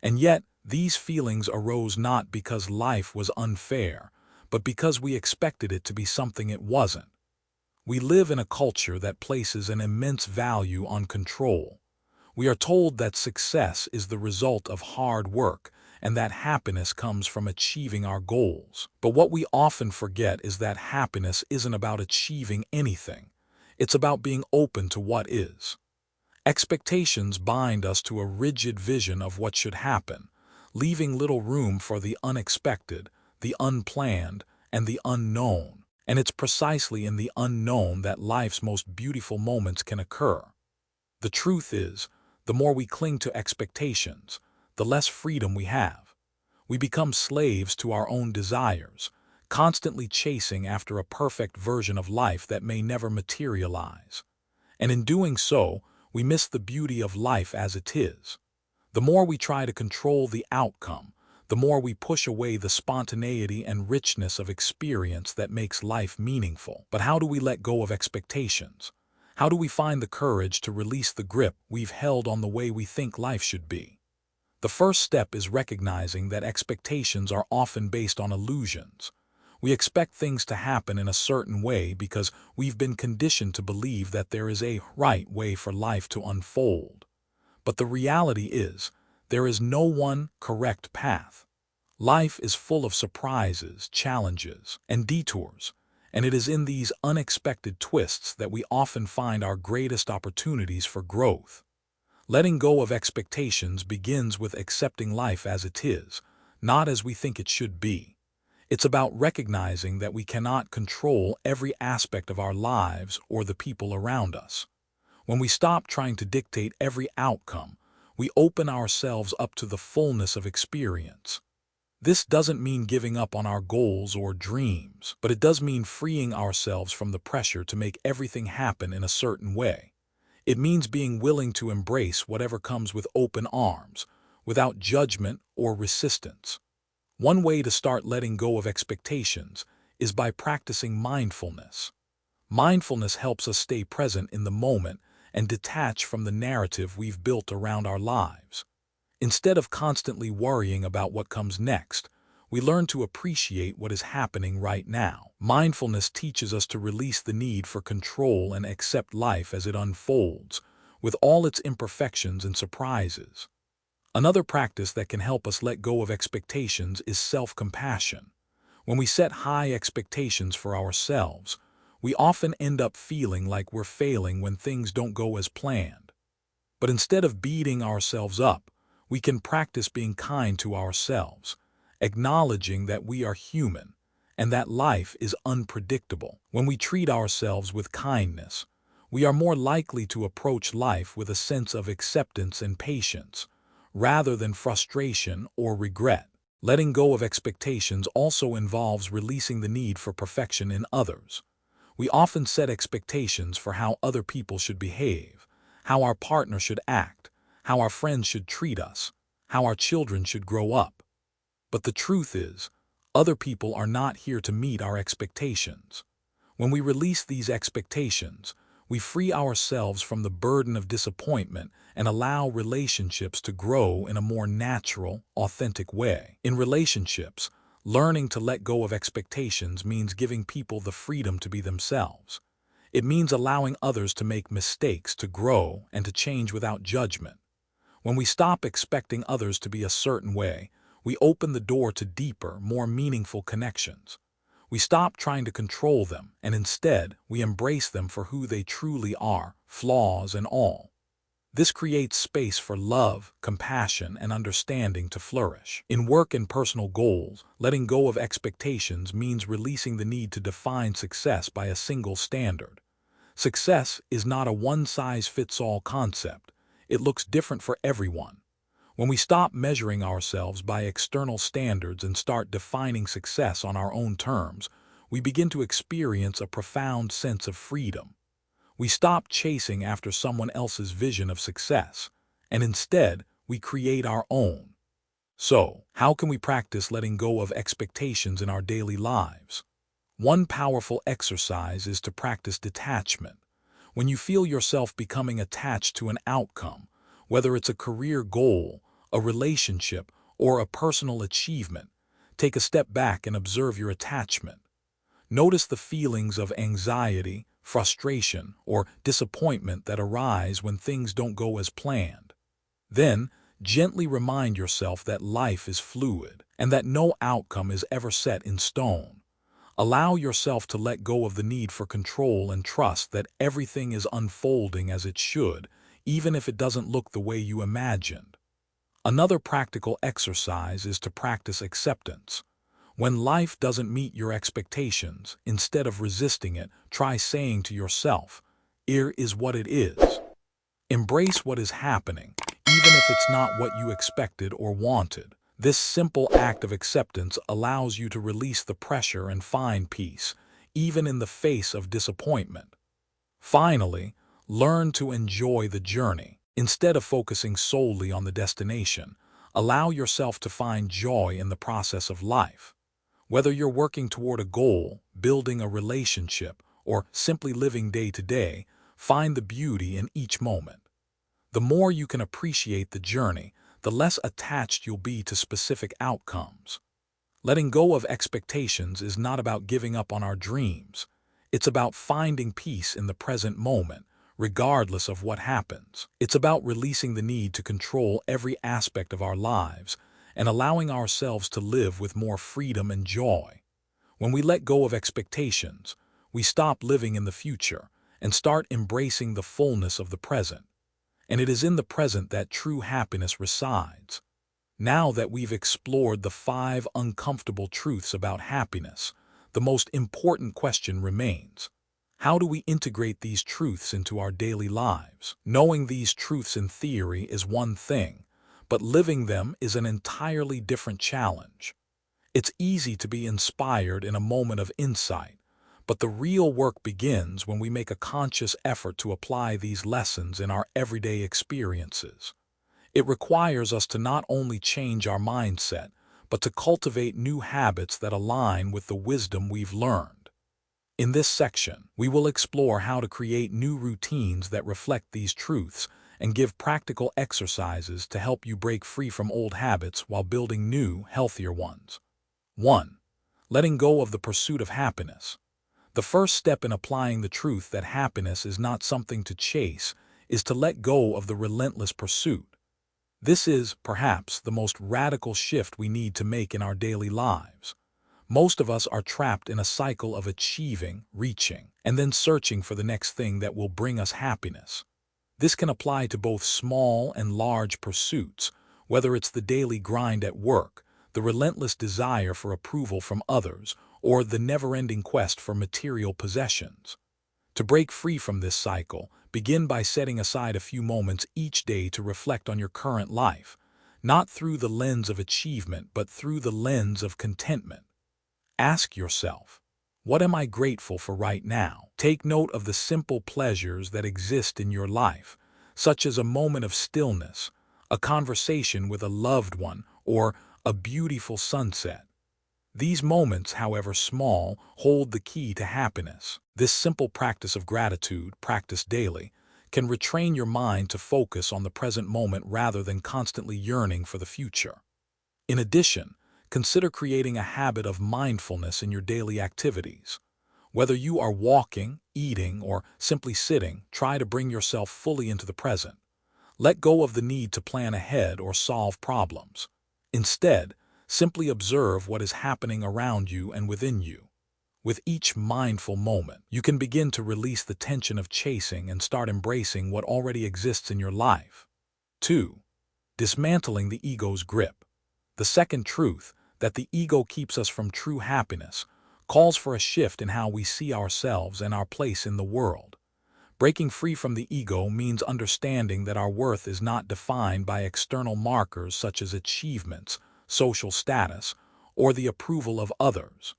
And yet, these feelings arose not because life was unfair, but because we expected it to be something it wasn't. We live in a culture that places an immense value on control. We are told that success is the result of hard work and that happiness comes from achieving our goals. But what we often forget is that happiness isn't about achieving anything. It's about being open to what is. Expectations bind us to a rigid vision of what should happen, leaving little room for the unexpected, the unplanned, and the unknown. And it's precisely in the unknown that life's most beautiful moments can occur. The truth is, the more we cling to expectations, the less freedom we have. We become slaves to our own desires, constantly chasing after a perfect version of life that may never materialize. And in doing so, we miss the beauty of life as it is. The more we try to control the outcome, the more we push away the spontaneity and richness of experience that makes life meaningful. But how do we let go of expectations? How do we find the courage to release the grip we've held on the way we think life should be? The first step is recognizing that expectations are often based on illusions. We expect things to happen in a certain way because we've been conditioned to believe that there is a right way for life to unfold. But the reality is, there is no one correct path. Life is full of surprises, challenges, and detours, and it is in these unexpected twists that we often find our greatest opportunities for growth. Letting go of expectations begins with accepting life as it is, not as we think it should be. It's about recognizing that we cannot control every aspect of our lives or the people around us. When we stop trying to dictate every outcome, we open ourselves up to the fullness of experience. This doesn't mean giving up on our goals or dreams, but it does mean freeing ourselves from the pressure to make everything happen in a certain way. It means being willing to embrace whatever comes with open arms, without judgment or resistance. One way to start letting go of expectations is by practicing mindfulness. Mindfulness helps us stay present in the moment and detach from the narrative we've built around our lives. Instead of constantly worrying about what comes next, we learn to appreciate what is happening right now. Mindfulness teaches us to release the need for control and accept life as it unfolds, with all its imperfections and surprises. Another practice that can help us let go of expectations is self-compassion. When we set high expectations for ourselves, we often end up feeling like we're failing when things don't go as planned. But instead of beating ourselves up, we can practice being kind to ourselves, acknowledging that we are human and that life is unpredictable. When we treat ourselves with kindness, we are more likely to approach life with a sense of acceptance and patience, rather than frustration or regret. Letting go of expectations also involves releasing the need for perfection in others. We often set expectations for how other people should behave, how our partner should act, how our friends should treat us, how our children should grow up. But the truth is, other people are not here to meet our expectations. When we release these expectations, we free ourselves from the burden of disappointment and allow relationships to grow in a more natural, authentic way. In relationships, learning to let go of expectations means giving people the freedom to be themselves. It means allowing others to make mistakes, to grow, and to change without judgment. When we stop expecting others to be a certain way, we open the door to deeper, more meaningful connections. We stop trying to control them, and instead, we embrace them for who they truly are, flaws and all. This creates space for love, compassion, and understanding to flourish. In work and personal goals, letting go of expectations means releasing the need to define success by a single standard. Success is not a one-size-fits-all concept. It looks different for everyone. When we stop measuring ourselves by external standards and start defining success on our own terms, we begin to experience a profound sense of freedom. We stop chasing after someone else's vision of success, and instead, we create our own. So, how can we practice letting go of expectations in our daily lives? One powerful exercise is to practice detachment. When you feel yourself becoming attached to an outcome, whether it's a career goal, a relationship, or a personal achievement, take a step back and observe your attachment. Notice the feelings of anxiety, frustration, or disappointment that arise when things don't go as planned. Then, gently remind yourself that life is fluid and that no outcome is ever set in stone. Allow yourself to let go of the need for control and trust that everything is unfolding as it should, even if it doesn't look the way you imagined. Another practical exercise is to practice acceptance. When life doesn't meet your expectations, instead of resisting it, try saying to yourself, "Here is what it is." Embrace what is happening, even if it's not what you expected or wanted. This simple act of acceptance allows you to release the pressure and find peace, even in the face of disappointment. Finally, Learn to enjoy the journey. Instead of focusing solely on the destination, allow yourself to find joy in the process of life. Whether you're working toward a goal, building a relationship, or simply living day to day, find the beauty in each moment. The more you can appreciate the journey, the less attached you'll be to specific outcomes. Letting go of expectations is not about giving up on our dreams. It's about finding peace in the present moment, regardless of what happens. It's about releasing the need to control every aspect of our lives and allowing ourselves to live with more freedom and joy. When we let go of expectations, we stop living in the future and start embracing the fullness of the present. And it is in the present that true happiness resides. Now that we've explored the 5 uncomfortable truths about happiness, the most important question remains: how do we integrate these truths into our daily lives? Knowing these truths in theory is one thing, but living them is an entirely different challenge. It's easy to be inspired in a moment of insight, but the real work begins when we make a conscious effort to apply these lessons in our everyday experiences. It requires us to not only change our mindset, but to cultivate new habits that align with the wisdom we've learned. In this section, we will explore how to create new routines that reflect these truths and give practical exercises to help you break free from old habits while building new, healthier ones. 1. Letting go of the pursuit of happiness. The first step in applying the truth that happiness is not something to chase is to let go of the relentless pursuit. This is, perhaps, the most radical shift we need to make in our daily lives. Most of us are trapped in a cycle of achieving, reaching, and then searching for the next thing that will bring us happiness. This can apply to both small and large pursuits, whether it's the daily grind at work, the relentless desire for approval from others, or the never-ending quest for material possessions. To break free from this cycle, begin by setting aside a few moments each day to reflect on your current life, not through the lens of achievement, but through the lens of contentment. Ask yourself, what am I grateful for right now? Take note of the simple pleasures that exist in your life, such as a moment of stillness, a conversation with a loved one, or a beautiful sunset. These moments, however small, hold the key to happiness. This simple practice of gratitude, practiced daily, can retrain your mind to focus on the present moment rather than constantly yearning for the future. In addition, consider creating a habit of mindfulness in your daily activities. Whether you are walking, eating, or simply sitting, try to bring yourself fully into the present. Let go of the need to plan ahead or solve problems. Instead, simply observe what is happening around you and within you. With each mindful moment, you can begin to release the tension of chasing and start embracing what already exists in your life. 2. Dismantling the ego's grip. The second truth, that the ego keeps us from true happiness, calls for a shift in how we see ourselves and our place in the world. Breaking free from the ego means understanding that our worth is not defined by external markers such as achievements, social status, or the approval of others.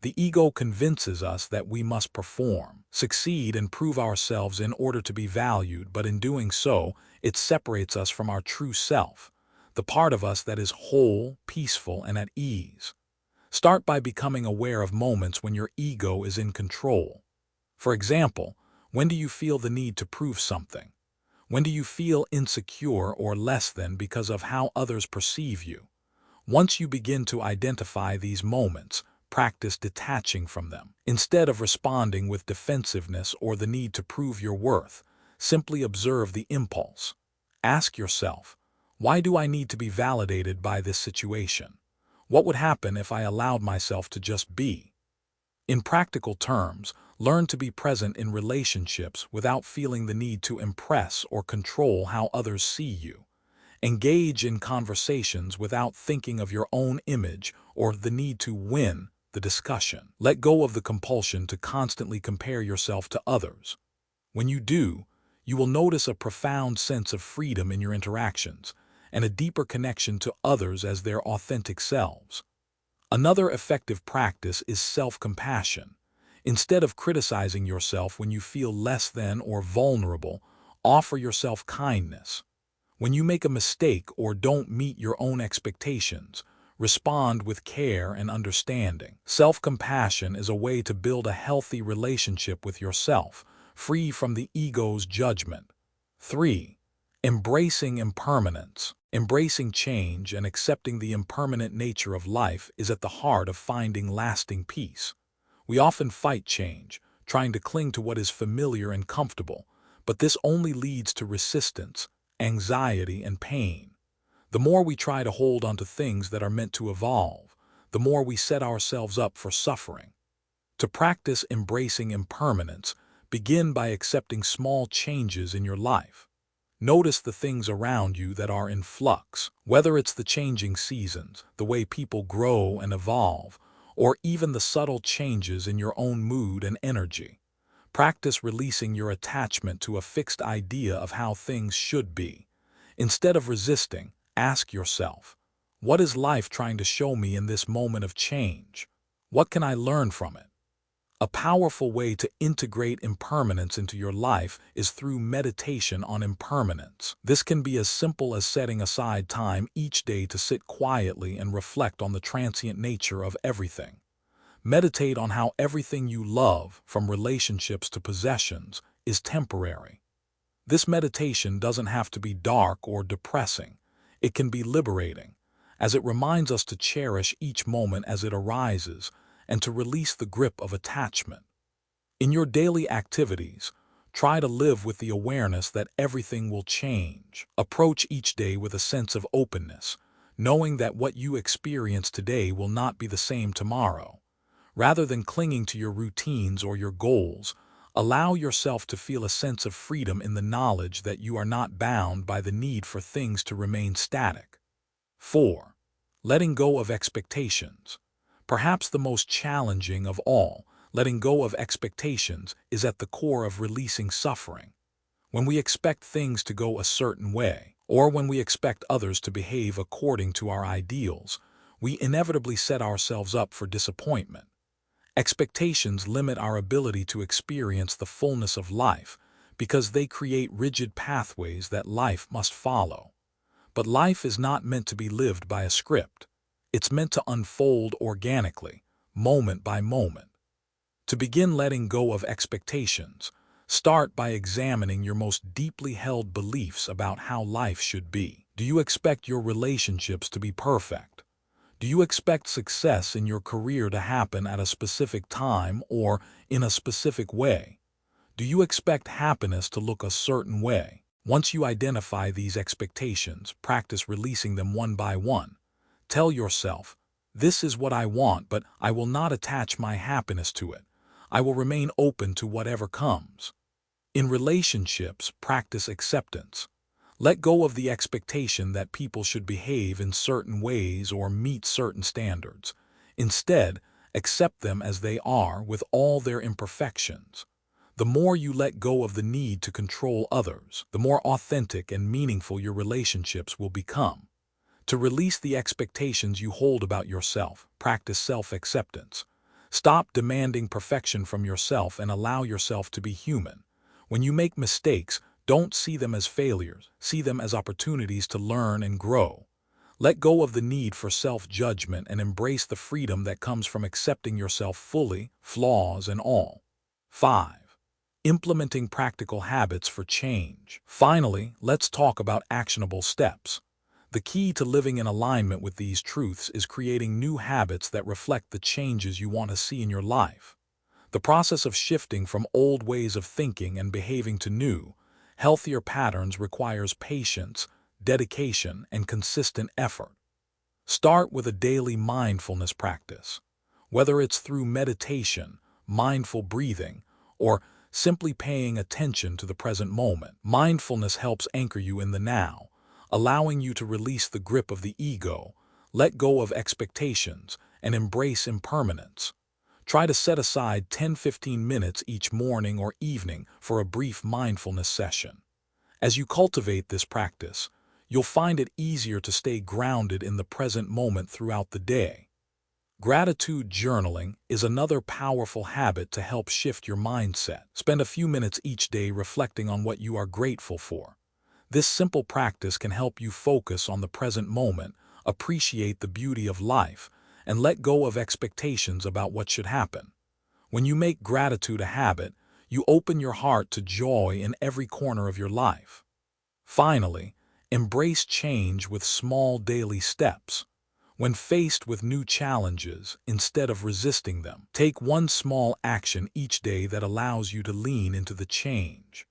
The ego convinces us that we must perform, succeed, and prove ourselves in order to be valued, but in doing so, it separates us from our true self, the part of us that is whole, peaceful, and at ease. Start by becoming aware of moments when your ego is in control. For example, when do you feel the need to prove something? When do you feel insecure or less than because of how others perceive you? Once you begin to identify these moments, practice detaching from them. Instead of responding with defensiveness or the need to prove your worth, simply observe the impulse. Ask yourself, why do I need to be validated by this situation? What would happen if I allowed myself to just be? In practical terms, learn to be present in relationships without feeling the need to impress or control how others see you. Engage in conversations without thinking of your own image or the need to win the discussion. Let go of the compulsion to constantly compare yourself to others. When you do, you will notice a profound sense of freedom in your interactions and a deeper connection to others as their authentic selves. Another effective practice is self-compassion. Instead of criticizing yourself when you feel less than or vulnerable, offer yourself kindness. When you make a mistake or don't meet your own expectations, respond with care and understanding. Self-compassion is a way to build a healthy relationship with yourself, free from the ego's judgment. 3. Embracing impermanence. Embracing change and accepting the impermanent nature of life is at the heart of finding lasting peace. We often fight change, trying to cling to what is familiar and comfortable, but this only leads to resistance, anxiety, and pain. The more we try to hold onto things that are meant to evolve, the more we set ourselves up for suffering. To practice embracing impermanence, begin by accepting small changes in your life. Notice the things around you that are in flux, whether it's the changing seasons, the way people grow and evolve, or even the subtle changes in your own mood and energy. Practice releasing your attachment to a fixed idea of how things should be. Instead of resisting, ask yourself, what is life trying to show me in this moment of change? What can I learn from it? A powerful way to integrate impermanence into your life is through meditation on impermanence. This can be as simple as setting aside time each day to sit quietly and reflect on the transient nature of everything. Meditate on how everything you love, from relationships to possessions, is temporary. This meditation doesn't have to be dark or depressing. It can be liberating, as it reminds us to cherish each moment as it arises and to release the grip of attachment. In your daily activities, try to live with the awareness that everything will change. Approach each day with a sense of openness, knowing that what you experience today will not be the same tomorrow. Rather than clinging to your routines or your goals, allow yourself to feel a sense of freedom in the knowledge that you are not bound by the need for things to remain static. 4. Letting go of expectations. Perhaps the most challenging of all, letting go of expectations is at the core of releasing suffering. When we expect things to go a certain way, or when we expect others to behave according to our ideals, we inevitably set ourselves up for disappointment. Expectations limit our ability to experience the fullness of life because they create rigid pathways that life must follow. But life is not meant to be lived by a script. It's meant to unfold organically, moment by moment. To begin letting go of expectations, start by examining your most deeply held beliefs about how life should be. Do you expect your relationships to be perfect? Do you expect success in your career to happen at a specific time or in a specific way? Do you expect happiness to look a certain way? Once you identify these expectations, practice releasing them one by one. Tell yourself, this is what I want, but I will not attach my happiness to it. I will remain open to whatever comes. In relationships, practice acceptance. Let go of the expectation that people should behave in certain ways or meet certain standards. Instead, accept them as they are with all their imperfections. The more you let go of the need to control others, the more authentic and meaningful your relationships will become. To release the expectations you hold about yourself, practice self-acceptance. Stop demanding perfection from yourself and allow yourself to be human. When you make mistakes, don't see them as failures, see them as opportunities to learn and grow. Let go of the need for self-judgment and embrace the freedom that comes from accepting yourself fully, flaws and all. 5. Implementing practical habits for change. Finally, let's talk about actionable steps. The key to living in alignment with these truths is creating new habits that reflect the changes you want to see in your life. The process of shifting from old ways of thinking and behaving to new, healthier patterns requires patience, dedication, and consistent effort. Start with a daily mindfulness practice. Whether it's through meditation, mindful breathing, or simply paying attention to the present moment, mindfulness helps anchor you in the now, allowing you to release the grip of the ego, let go of expectations, and embrace impermanence. Try to set aside 10-15 minutes each morning or evening for a brief mindfulness session. As you cultivate this practice, you'll find it easier to stay grounded in the present moment throughout the day. Gratitude journaling is another powerful habit to help shift your mindset. Spend a few minutes each day reflecting on what you are grateful for. This simple practice can help you focus on the present moment, appreciate the beauty of life, and let go of expectations about what should happen. When you make gratitude a habit, you open your heart to joy in every corner of your life. Finally, embrace change with small daily steps. When faced with new challenges, instead of resisting them, take one small action each day that allows you to lean into the change.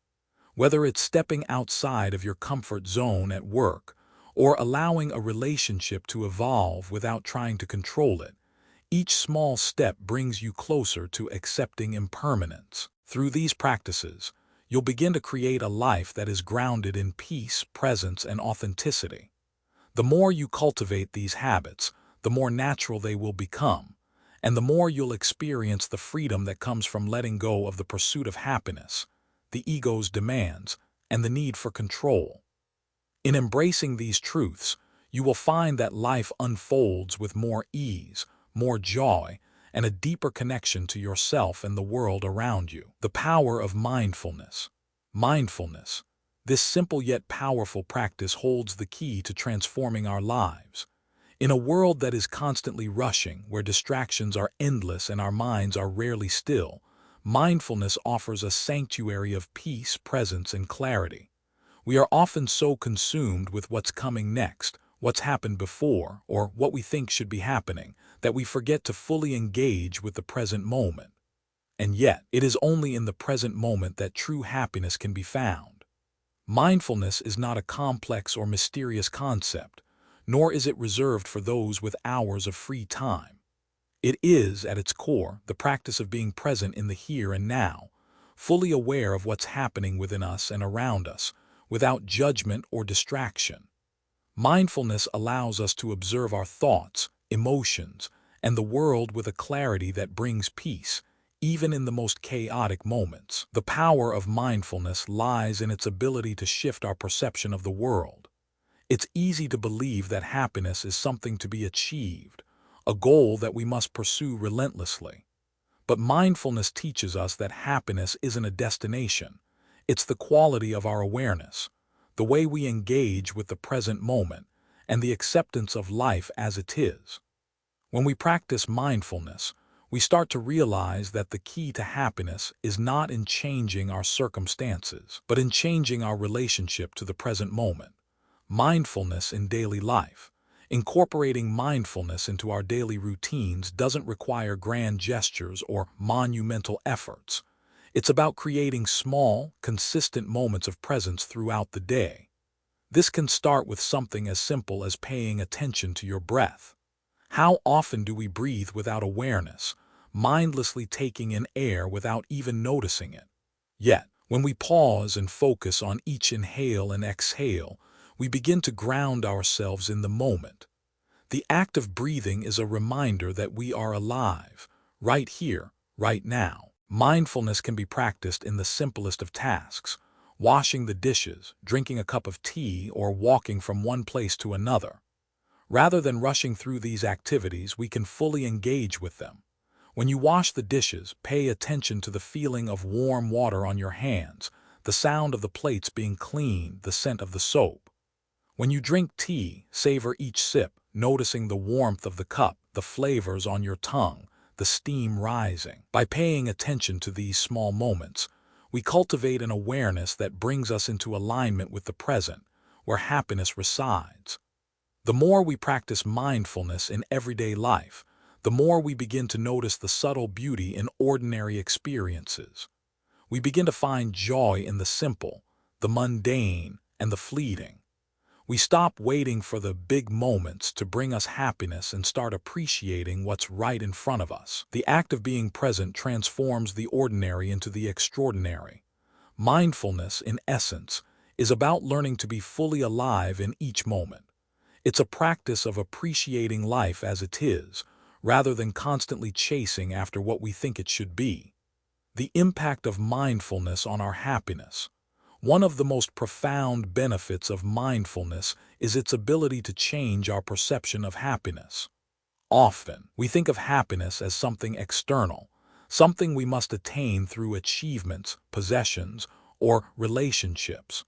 Whether it's stepping outside of your comfort zone at work or allowing a relationship to evolve without trying to control it, each small step brings you closer to accepting impermanence. Through these practices, you'll begin to create a life that is grounded in peace, presence, and authenticity. The more you cultivate these habits, the more natural they will become, and the more you'll experience the freedom that comes from letting go of the pursuit of happiness, the ego's demands, and the need for control. In embracing these truths, you will find that life unfolds with more ease, more joy, and a deeper connection to yourself and the world around you. The power of mindfulness. Mindfulness. This simple yet powerful practice holds the key to transforming our lives. In a world that is constantly rushing, where distractions are endless and our minds are rarely still, mindfulness offers a sanctuary of peace, presence, and clarity. We are often so consumed with what's coming next, what's happened before, or what we think should be happening, that we forget to fully engage with the present moment. And yet, it is only in the present moment that true happiness can be found. Mindfulness is not a complex or mysterious concept, nor is it reserved for those with hours of free time. It is, at its core, the practice of being present in the here and now, fully aware of what's happening within us and around us, without judgment or distraction. Mindfulness allows us to observe our thoughts, emotions, and the world with a clarity that brings peace, even in the most chaotic moments. The power of mindfulness lies in its ability to shift our perception of the world. It's easy to believe that happiness is something to be achieved, a goal that we must pursue relentlessly. But mindfulness teaches us that happiness isn't a destination. It's the quality of our awareness, the way we engage with the present moment, and the acceptance of life as it is. When we practice mindfulness, we start to realize that the key to happiness is not in changing our circumstances, but in changing our relationship to the present moment. Mindfulness in daily life. Incorporating mindfulness into our daily routines doesn't require grand gestures or monumental efforts. It's about creating small, consistent moments of presence throughout the day. This can start with something as simple as paying attention to your breath. How often do we breathe without awareness, mindlessly taking in air without even noticing it? Yet, when we pause and focus on each inhale and exhale, we begin to ground ourselves in the moment. The act of breathing is a reminder that we are alive, right here, right now. Mindfulness can be practiced in the simplest of tasks: washing the dishes, drinking a cup of tea, or walking from one place to another. Rather than rushing through these activities, we can fully engage with them. When you wash the dishes, pay attention to the feeling of warm water on your hands, the sound of the plates being cleaned, the scent of the soap. When you drink tea, savor each sip, noticing the warmth of the cup, the flavors on your tongue, the steam rising. By paying attention to these small moments, we cultivate an awareness that brings us into alignment with the present, where happiness resides. The more we practice mindfulness in everyday life, the more we begin to notice the subtle beauty in ordinary experiences. We begin to find joy in the simple, the mundane, and the fleeting. We stop waiting for the big moments to bring us happiness and start appreciating what's right in front of us. The act of being present transforms the ordinary into the extraordinary. Mindfulness, in essence, is about learning to be fully alive in each moment. It's a practice of appreciating life as it is, rather than constantly chasing after what we think it should be. The impact of mindfulness on our happiness. One of the most profound benefits of mindfulness is its ability to change our perception of happiness. Often, we think of happiness as something external, something we must attain through achievements, possessions, or relationships.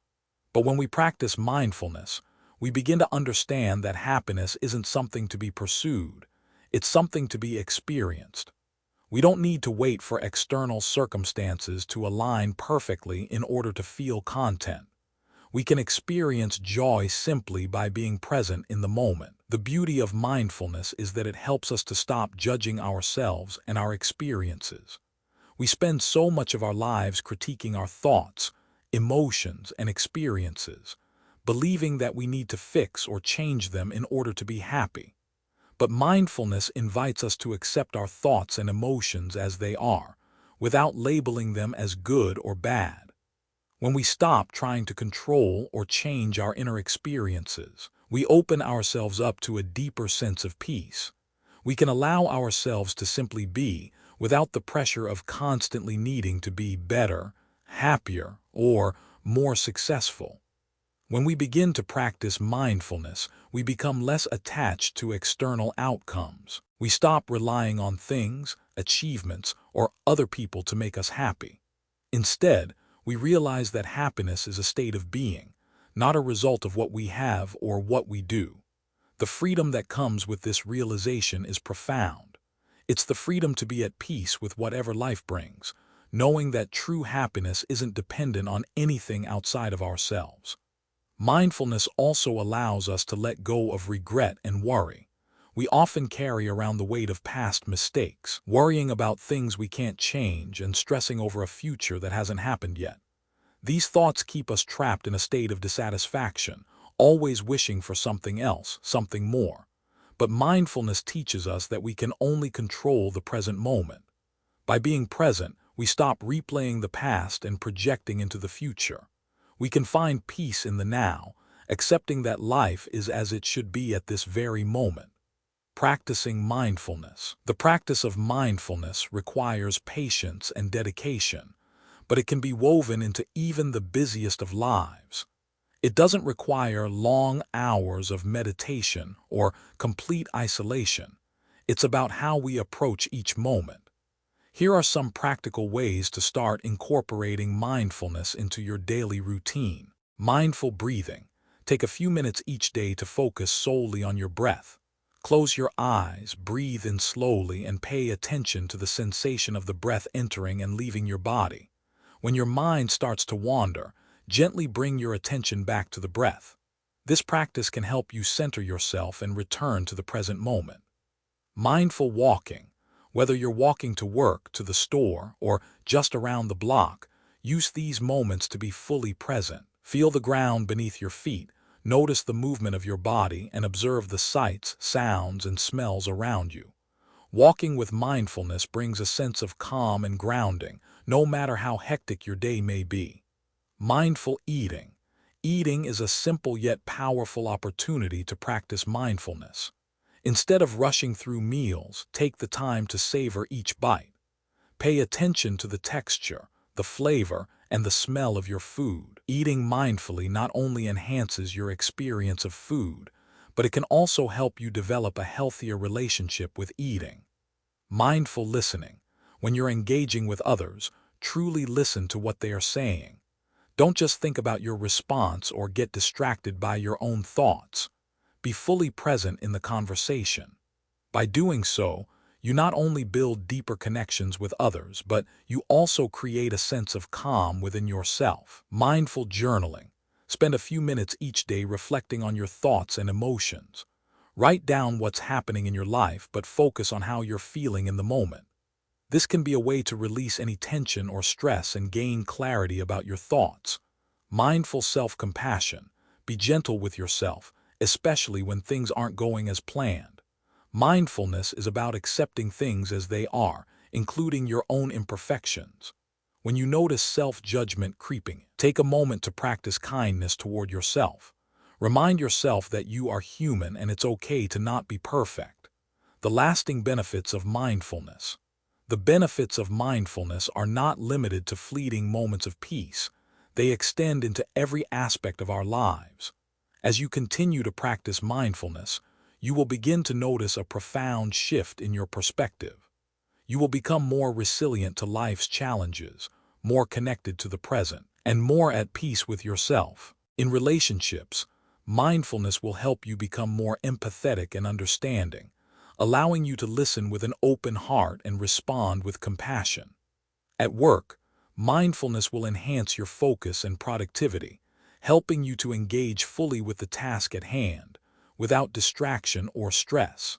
But when we practice mindfulness, we begin to understand that happiness isn't something to be pursued, it's something to be experienced. We don't need to wait for external circumstances to align perfectly in order to feel content. We can experience joy simply by being present in the moment. The beauty of mindfulness is that it helps us to stop judging ourselves and our experiences. We spend so much of our lives critiquing our thoughts, emotions, and experiences, believing that we need to fix or change them in order to be happy. But mindfulness invites us to accept our thoughts and emotions as they are, without labeling them as good or bad. When we stop trying to control or change our inner experiences, we open ourselves up to a deeper sense of peace. We can allow ourselves to simply be, without the pressure of constantly needing to be better, happier, or more successful. When we begin to practice mindfulness, we become less attached to external outcomes. We stop relying on things, achievements, or other people to make us happy. Instead, we realize that happiness is a state of being, not a result of what we have or what we do. The freedom that comes with this realization is profound. It's the freedom to be at peace with whatever life brings, knowing that true happiness isn't dependent on anything outside of ourselves. Mindfulness also allows us to let go of regret and worry. We often carry around the weight of past mistakes, worrying about things we can't change and stressing over a future that hasn't happened yet. These thoughts keep us trapped in a state of dissatisfaction, always wishing for something else, something more. But mindfulness teaches us that we can only control the present moment. By being present, we stop replaying the past and projecting into the future. We can find peace in the now, accepting that life is as it should be at this very moment. Practicing mindfulness. The practice of mindfulness requires patience and dedication, but it can be woven into even the busiest of lives. It doesn't require long hours of meditation or complete isolation. It's about how we approach each moment. Here are some practical ways to start incorporating mindfulness into your daily routine. Mindful breathing. Take a few minutes each day to focus solely on your breath. Close your eyes, breathe in slowly, and pay attention to the sensation of the breath entering and leaving your body. When your mind starts to wander, gently bring your attention back to the breath. This practice can help you center yourself and return to the present moment. Mindful walking. Whether you're walking to work, to the store, or just around the block, use these moments to be fully present. Feel the ground beneath your feet, notice the movement of your body, and observe the sights, sounds, and smells around you. Walking with mindfulness brings a sense of calm and grounding, no matter how hectic your day may be. Mindful eating. Eating is a simple yet powerful opportunity to practice mindfulness. Instead of rushing through meals, take the time to savor each bite. Pay attention to the texture, the flavor, and the smell of your food. Eating mindfully not only enhances your experience of food, but it can also help you develop a healthier relationship with eating. Mindful listening. When you're engaging with others, truly listen to what they are saying. Don't just think about your response or get distracted by your own thoughts. Be fully present in the conversation. By doing so, you not only build deeper connections with others, but you also create a sense of calm within yourself. Mindful journaling. Spend a few minutes each day reflecting on your thoughts and emotions. Write down what's happening in your life, but focus on how you're feeling in the moment. This can be a way to release any tension or stress and gain clarity about your thoughts. Mindful self-compassion. Be gentle with yourself, especially when things aren't going as planned. Mindfulness is about accepting things as they are, including your own imperfections. When you notice self-judgment creeping, take a moment to practice kindness toward yourself. Remind yourself that you are human and it's okay to not be perfect. The lasting benefits of mindfulness. The benefits of mindfulness are not limited to fleeting moments of peace. They extend into every aspect of our lives. As you continue to practice mindfulness, you will begin to notice a profound shift in your perspective. You will become more resilient to life's challenges, more connected to the present, and more at peace with yourself. In relationships, mindfulness will help you become more empathetic and understanding, allowing you to listen with an open heart and respond with compassion. At work, mindfulness will enhance your focus and productivity, helping you to engage fully with the task at hand, without distraction or stress.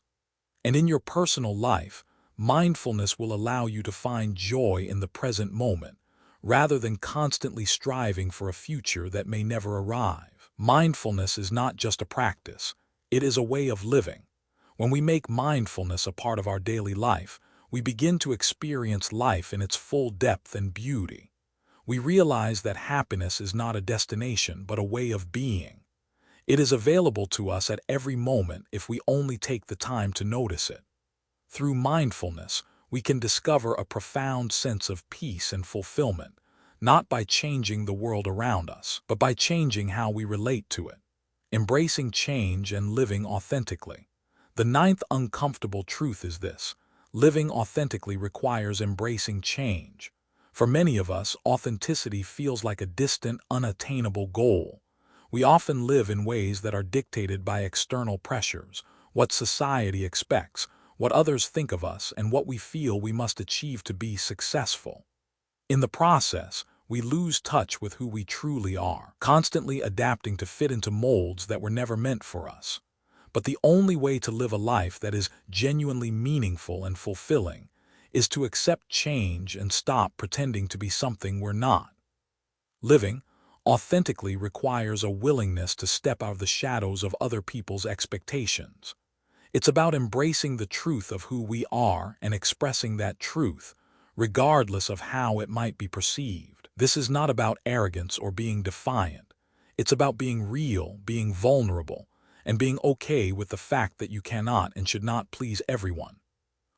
And in your personal life, mindfulness will allow you to find joy in the present moment, rather than constantly striving for a future that may never arrive. Mindfulness is not just a practice, it is a way of living. When we make mindfulness a part of our daily life, we begin to experience life in its full depth and beauty. We realize that happiness is not a destination but a way of being. It is available to us at every moment if we only take the time to notice it. Through mindfulness, we can discover a profound sense of peace and fulfillment, not by changing the world around us, but by changing how we relate to it. Embracing change and living authentically. The ninth uncomfortable truth is this: living authentically requires embracing change. For many of us, authenticity feels like a distant, unattainable goal. We often live in ways that are dictated by external pressures, what society expects, what others think of us, and what we feel we must achieve to be successful. In the process, we lose touch with who we truly are, constantly adapting to fit into molds that were never meant for us. But the only way to live a life that is genuinely meaningful and fulfilling is to accept change and stop pretending to be something we're not. Living authentically requires a willingness to step out of the shadows of other people's expectations. It's about embracing the truth of who we are and expressing that truth, regardless of how it might be perceived. This is not about arrogance or being defiant. It's about being real, being vulnerable, and being okay with the fact that you cannot and should not please everyone.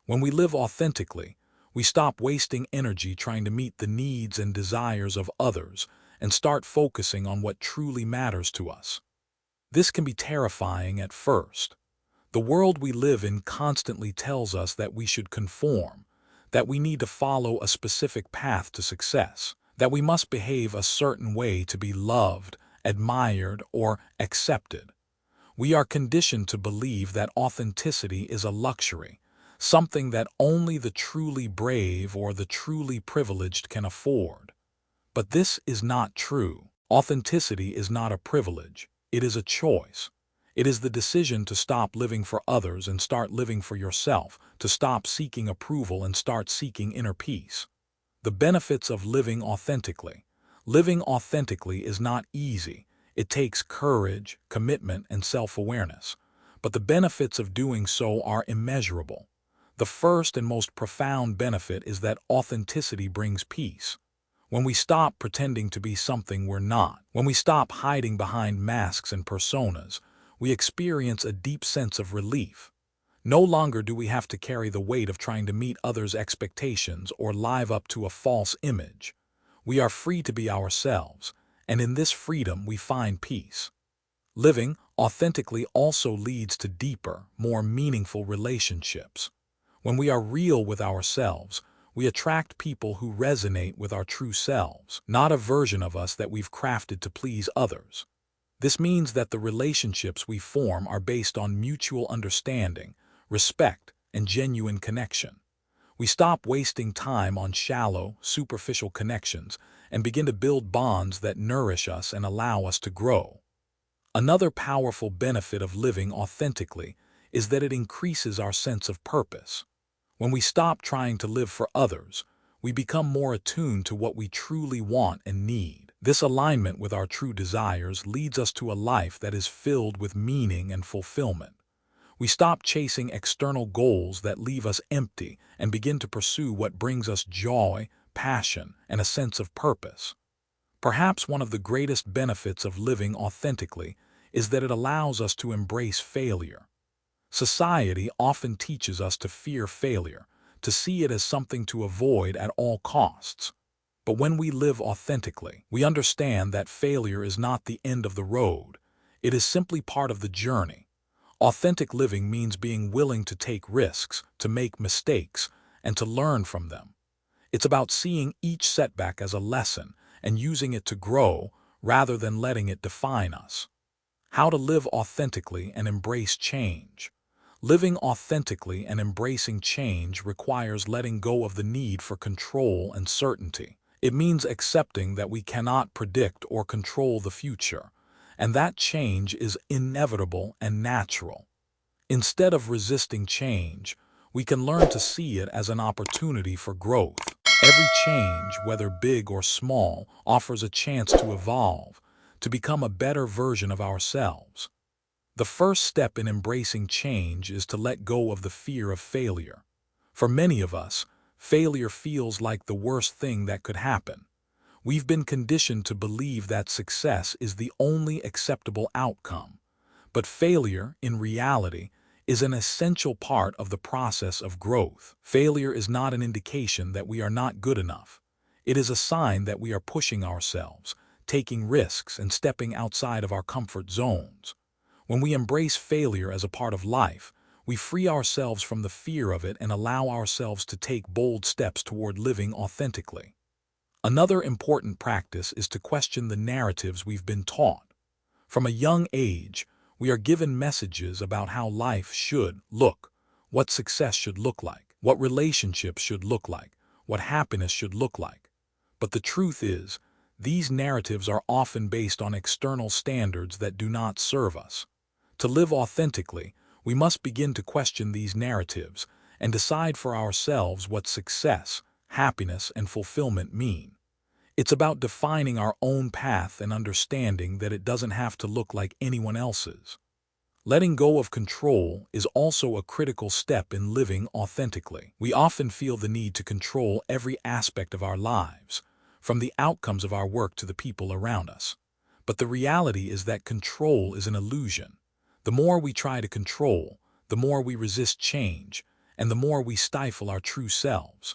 When we live authentically, we stop wasting energy trying to meet the needs and desires of others and start focusing on what truly matters to us. This can be terrifying at first. The world we live in constantly tells us that we should conform, that we need to follow a specific path to success, that we must behave a certain way to be loved, admired, or accepted. We are conditioned to believe that authenticity is a luxury, something that only the truly brave or the truly privileged can afford. But this is not true. Authenticity is not a privilege, it is a choice. It is the decision to stop living for others and start living for yourself, to stop seeking approval and start seeking inner peace. The benefits of living authentically. Living authentically is not easy. It takes courage, commitment, and self-awareness. But the benefits of doing so are immeasurable. The first and most profound benefit is that authenticity brings peace. When we stop pretending to be something we're not, when we stop hiding behind masks and personas, we experience a deep sense of relief. No longer do we have to carry the weight of trying to meet others' expectations or live up to a false image. We are free to be ourselves, and in this freedom we find peace. Living authentically also leads to deeper, more meaningful relationships. When we are real with ourselves, we attract people who resonate with our true selves, not a version of us that we've crafted to please others. This means that the relationships we form are based on mutual understanding, respect, and genuine connection. We stop wasting time on shallow, superficial connections and begin to build bonds that nourish us and allow us to grow. Another powerful benefit of living authentically is that it increases our sense of purpose. When we stop trying to live for others, we become more attuned to what we truly want and need. This alignment with our true desires leads us to a life that is filled with meaning and fulfillment. We stop chasing external goals that leave us empty and begin to pursue what brings us joy, passion, and a sense of purpose. Perhaps one of the greatest benefits of living authentically is that it allows us to embrace failure. Society often teaches us to fear failure, to see it as something to avoid at all costs. But when we live authentically, we understand that failure is not the end of the road. It is simply part of the journey. Authentic living means being willing to take risks, to make mistakes, and to learn from them. It's about seeing each setback as a lesson and using it to grow rather than letting it define us. How to live authentically and embrace change. Living authentically and embracing change requires letting go of the need for control and certainty. It means accepting that we cannot predict or control the future, and that change is inevitable and natural. Instead of resisting change, we can learn to see it as an opportunity for growth. Every change, whether big or small, offers a chance to evolve, to become a better version of ourselves. The first step in embracing change is to let go of the fear of failure. For many of us, failure feels like the worst thing that could happen. We've been conditioned to believe that success is the only acceptable outcome. But failure, in reality, is an essential part of the process of growth. Failure is not an indication that we are not good enough. It is a sign that we are pushing ourselves, taking risks, and stepping outside of our comfort zones. When we embrace failure as a part of life, we free ourselves from the fear of it and allow ourselves to take bold steps toward living authentically. Another important practice is to question the narratives we've been taught. From a young age, we are given messages about how life should look, what success should look like, what relationships should look like, what happiness should look like. But the truth is, these narratives are often based on external standards that do not serve us. To live authentically, we must begin to question these narratives and decide for ourselves what success, happiness, and fulfillment mean. It's about defining our own path and understanding that it doesn't have to look like anyone else's. Letting go of control is also a critical step in living authentically. We often feel the need to control every aspect of our lives, from the outcomes of our work to the people around us. But the reality is that control is an illusion. The more we try to control, the more we resist change, and the more we stifle our true selves.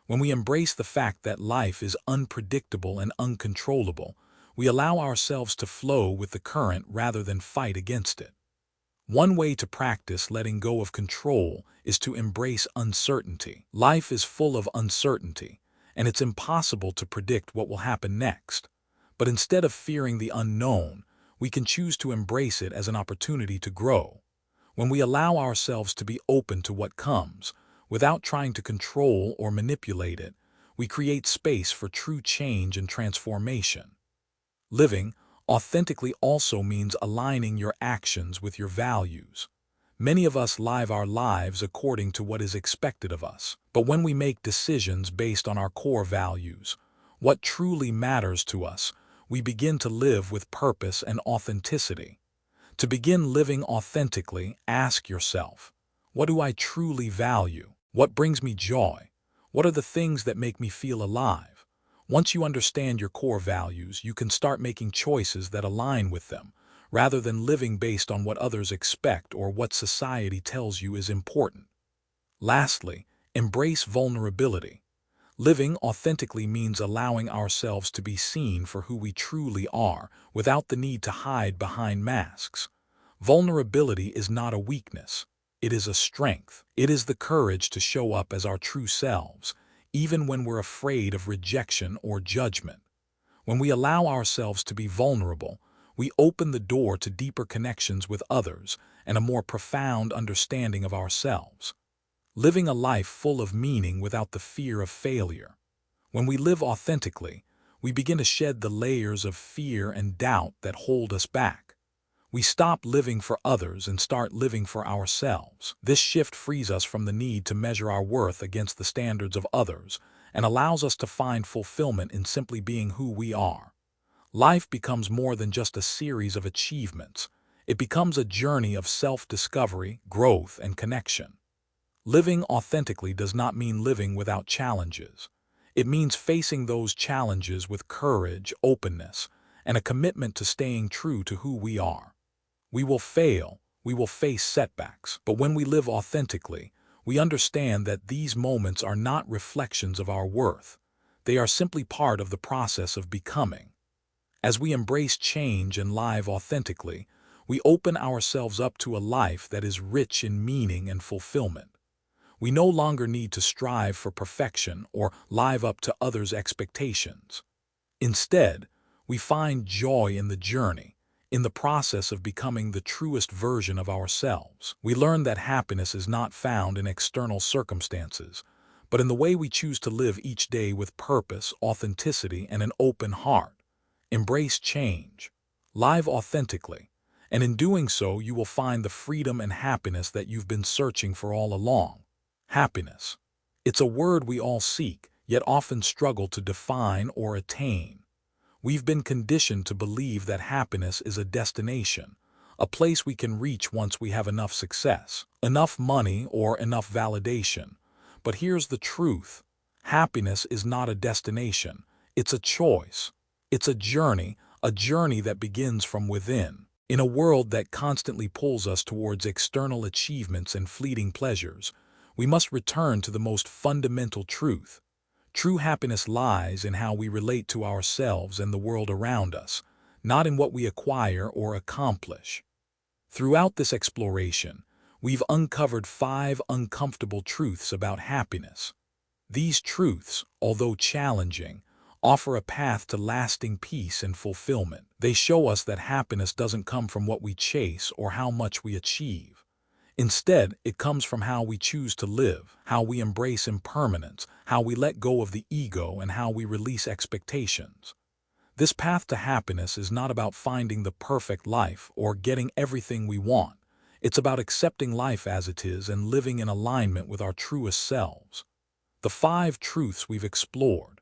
When we embrace the fact that life is unpredictable and uncontrollable, we allow ourselves to flow with the current rather than fight against it. One way to practice letting go of control is to embrace uncertainty. Life is full of uncertainty, and it's impossible to predict what will happen next. But instead of fearing the unknown, we can choose to embrace it as an opportunity to grow. When we allow ourselves to be open to what comes, without trying to control or manipulate it, we create space for true change and transformation. Living authentically also means aligning your actions with your values. Many of us live our lives according to what is expected of us. But when we make decisions based on our core values, what truly matters to us, we begin to live with purpose and authenticity. To begin living authentically, ask yourself, what do I truly value? What brings me joy? What are the things that make me feel alive? Once you understand your core values, you can start making choices that align with them, rather than living based on what others expect or what society tells you is important. Lastly, embrace vulnerability. Living authentically means allowing ourselves to be seen for who we truly are, without the need to hide behind masks. Vulnerability is not a weakness. It is a strength. It is the courage to show up as our true selves, even when we're afraid of rejection or judgment. When we allow ourselves to be vulnerable, we open the door to deeper connections with others and a more profound understanding of ourselves. Living a life full of meaning without the fear of failure. When we live authentically, we begin to shed the layers of fear and doubt that hold us back. We stop living for others and start living for ourselves. This shift frees us from the need to measure our worth against the standards of others and allows us to find fulfillment in simply being who we are. Life becomes more than just a series of achievements. It becomes a journey of self-discovery, growth, and connection. Living authentically does not mean living without challenges. It means facing those challenges with courage, openness, and a commitment to staying true to who we are. We will fail, we will face setbacks, but when we live authentically, we understand that these moments are not reflections of our worth. They are simply part of the process of becoming. As we embrace change and live authentically, We open ourselves up to a life that is rich in meaning and fulfillment. We no longer need to strive for perfection or live up to others' expectations. Instead, we find joy in the journey, in the process of becoming the truest version of ourselves. We learn that happiness is not found in external circumstances, but in the way we choose to live each day with purpose, authenticity, and an open heart. Embrace change. Live authentically. And in doing so, you will find the freedom and happiness that you've been searching for all along. Happiness. It's a word we all seek, yet often struggle to define or attain. We've been conditioned to believe that happiness is a destination, a place we can reach once we have enough success, enough money, or enough validation. But here's the truth. Happiness is not a destination. It's a choice. It's a journey that begins from within. In a world that constantly pulls us towards external achievements and fleeting pleasures, we must return to the most fundamental truth. True happiness lies in how we relate to ourselves and the world around us, not in what we acquire or accomplish. Throughout this exploration, we've uncovered 5 uncomfortable truths about happiness. These truths, although challenging, offer a path to lasting peace and fulfillment. They show us that happiness doesn't come from what we chase or how much we achieve. Instead, it comes from how we choose to live, how we embrace impermanence, how we let go of the ego, and how we release expectations. This path to happiness is not about finding the perfect life or getting everything we want. It's about accepting life as it is and living in alignment with our truest selves. The 5 truths we've explored.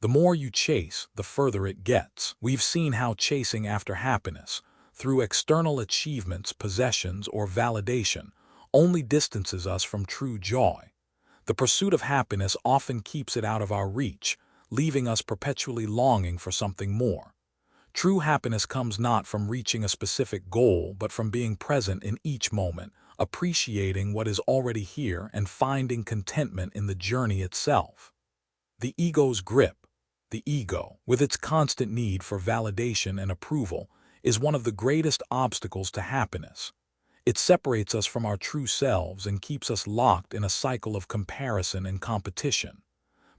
The more you chase, the further it gets. We've seen how chasing after happiness, through external achievements, possessions, or validation, only distances us from true joy. The pursuit of happiness often keeps it out of our reach, leaving us perpetually longing for something more. True happiness comes not from reaching a specific goal, but from being present in each moment, appreciating what is already here, and finding contentment in the journey itself. The ego's grip. The ego, with its constant need for validation and approval, is one of the greatest obstacles to happiness. It separates us from our true selves and keeps us locked in a cycle of comparison and competition.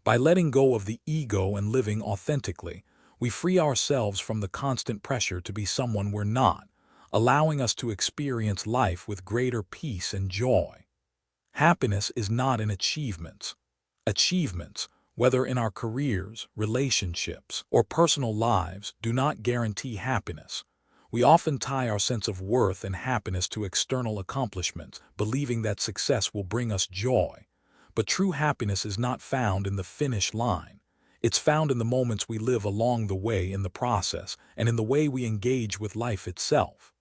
By letting go of the ego and living authentically, we free ourselves from the constant pressure to be someone we're not, allowing us to experience life with greater peace and joy. Happiness is not in achievements. Achievements, whether in our careers, relationships, or personal lives, do not guarantee happiness. We often tie our sense of worth and happiness to external accomplishments, believing that success will bring us joy. But true happiness is not found in the finish line. It's found in the moments we live along the way, in the process, and in the way we engage with life itself.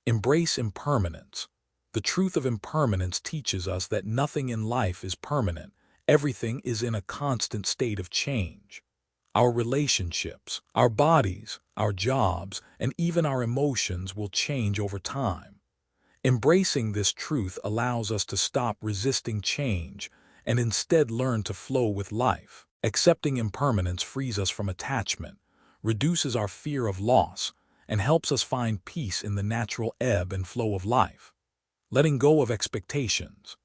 Embrace impermanence. The truth of impermanence teaches us that nothing in life is permanent. Everything is in a constant state of change. Our relationships, our bodies, our jobs, and even our emotions will change over time. Embracing this truth allows us to stop resisting change and instead learn to flow with life. Accepting impermanence frees us from attachment, reduces our fear of loss, and helps us find peace in the natural ebb and flow of life. Letting go of expectations.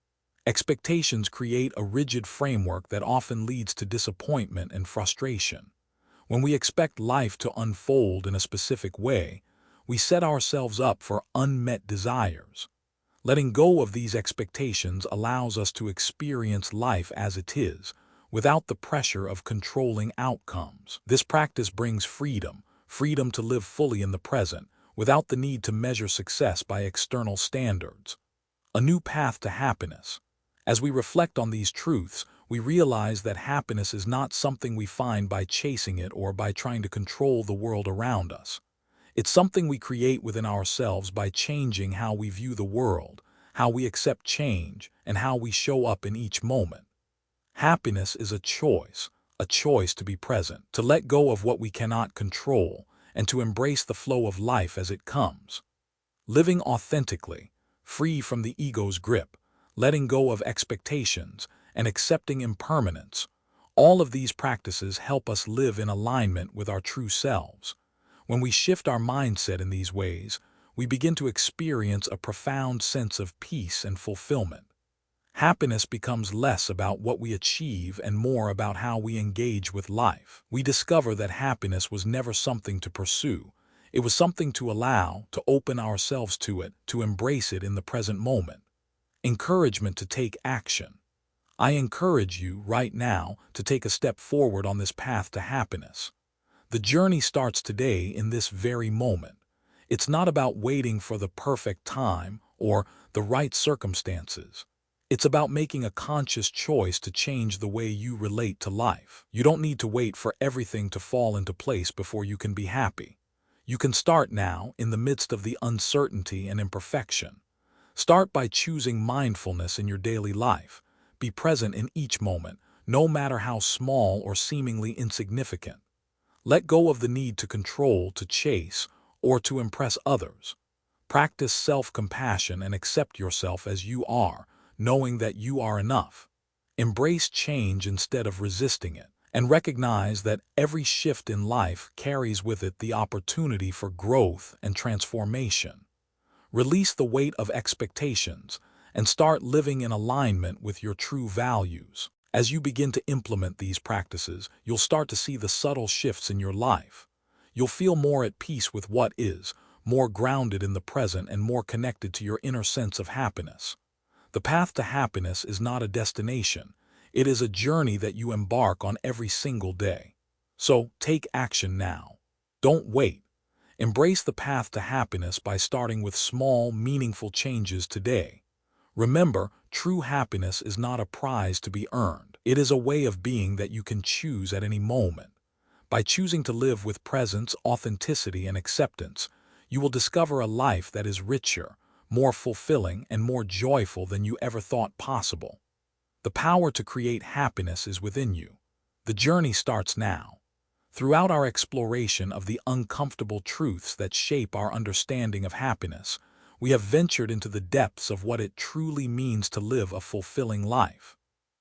Expectations create a rigid framework that often leads to disappointment and frustration. When we expect life to unfold in a specific way, we set ourselves up for unmet desires. Letting go of these expectations allows us to experience life as it is, without the pressure of controlling outcomes. This practice brings freedom to live fully in the present, without the need to measure success by external standards. A new path to happiness. As we reflect on these truths, we realize that happiness is not something we find by chasing it or by trying to control the world around us. It's something we create within ourselves by changing how we view the world, how we accept change, and how we show up in each moment. Happiness is a choice to be present, to let go of what we cannot control, and to embrace the flow of life as it comes. Living authentically, free from the ego's grip, letting go of expectations, and accepting impermanence. All of these practices help us live in alignment with our true selves. When we shift our mindset in these ways, we begin to experience a profound sense of peace and fulfillment. Happiness becomes less about what we achieve and more about how we engage with life. We discover that happiness was never something to pursue. It was something to allow, to open ourselves to it, to embrace it in the present moment. Encouragement to take action. I encourage you right now to take a step forward on this path to happiness. The journey starts today in this very moment. It's not about waiting for the perfect time or the right circumstances. It's about making a conscious choice to change the way you relate to life. You don't need to wait for everything to fall into place before you can be happy. You can start now in the midst of the uncertainty and imperfection. Start by choosing mindfulness in your daily life. Be present in each moment, no matter how small or seemingly insignificant. Let go of the need to control, to chase, or to impress others. Practice self-compassion and accept yourself as you are, knowing that you are enough. Embrace change instead of resisting it, and recognize that every shift in life carries with it the opportunity for growth and transformation. Release the weight of expectations and start living in alignment with your true values. As you begin to implement these practices, you'll start to see the subtle shifts in your life. You'll feel more at peace with what is, more grounded in the present, and more connected to your inner sense of happiness. The path to happiness is not a destination. It is a journey that you embark on every single day. So take action now. Don't wait. Embrace the path to happiness by starting with small, meaningful changes today. Remember, true happiness is not a prize to be earned. It is a way of being that you can choose at any moment. By choosing to live with presence, authenticity, and acceptance, you will discover a life that is richer, more fulfilling, and more joyful than you ever thought possible. The power to create happiness is within you. The journey starts now. Throughout our exploration of the uncomfortable truths that shape our understanding of happiness, we have ventured into the depths of what it truly means to live a fulfilling life.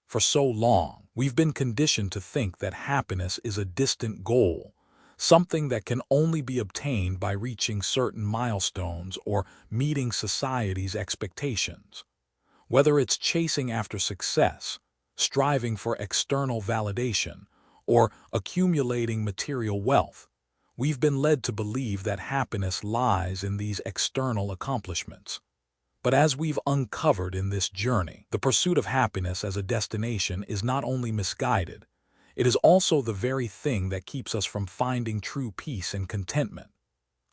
For so long, we've been conditioned to think that happiness is a distant goal, something that can only be obtained by reaching certain milestones or meeting society's expectations. Whether it's chasing after success, striving for external validation, or accumulating material wealth, we've been led to believe that happiness lies in these external accomplishments. But as we've uncovered in this journey, the pursuit of happiness as a destination is not only misguided, it is also the very thing that keeps us from finding true peace and contentment.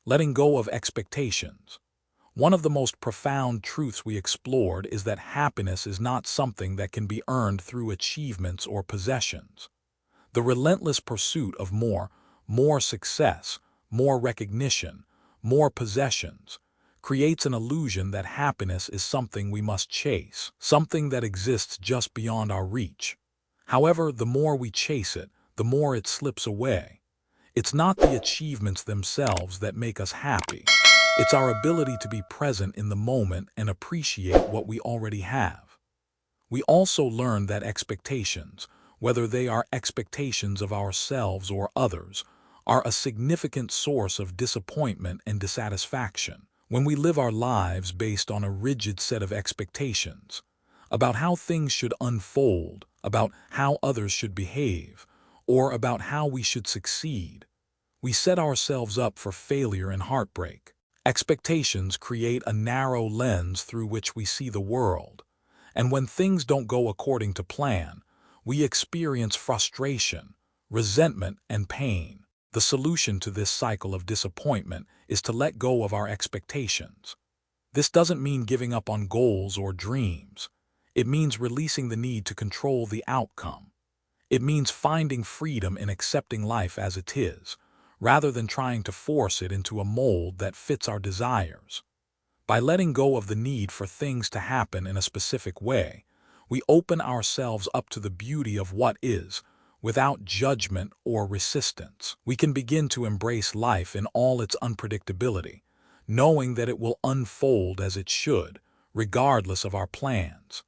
Letting go of expectations. One of the most profound truths we explored is that happiness is not something that can be earned through achievements or possessions. The relentless pursuit of more success, more recognition, more possessions, creates an illusion that happiness is something we must chase, something that exists just beyond our reach. However, the more we chase it, the more it slips away. It's not the achievements themselves that make us happy. It's our ability to be present in the moment and appreciate what we already have. We also learn that expectations, whether they are expectations of ourselves or others, are a significant source of disappointment and dissatisfaction. When we live our lives based on a rigid set of expectations, about how things should unfold, about how others should behave, or about how we should succeed, we set ourselves up for failure and heartbreak. Expectations create a narrow lens through which we see the world, and when things don't go according to plan, we experience frustration, resentment, and pain. The solution to this cycle of disappointment is to let go of our expectations. This doesn't mean giving up on goals or dreams. It means releasing the need to control the outcome. It means finding freedom in accepting life as it is, rather than trying to force it into a mold that fits our desires. By letting go of the need for things to happen in a specific way, we open ourselves up to the beauty of what is, without judgment or resistance. We can begin to embrace life in all its unpredictability, knowing that it will unfold as it should, regardless of our plans.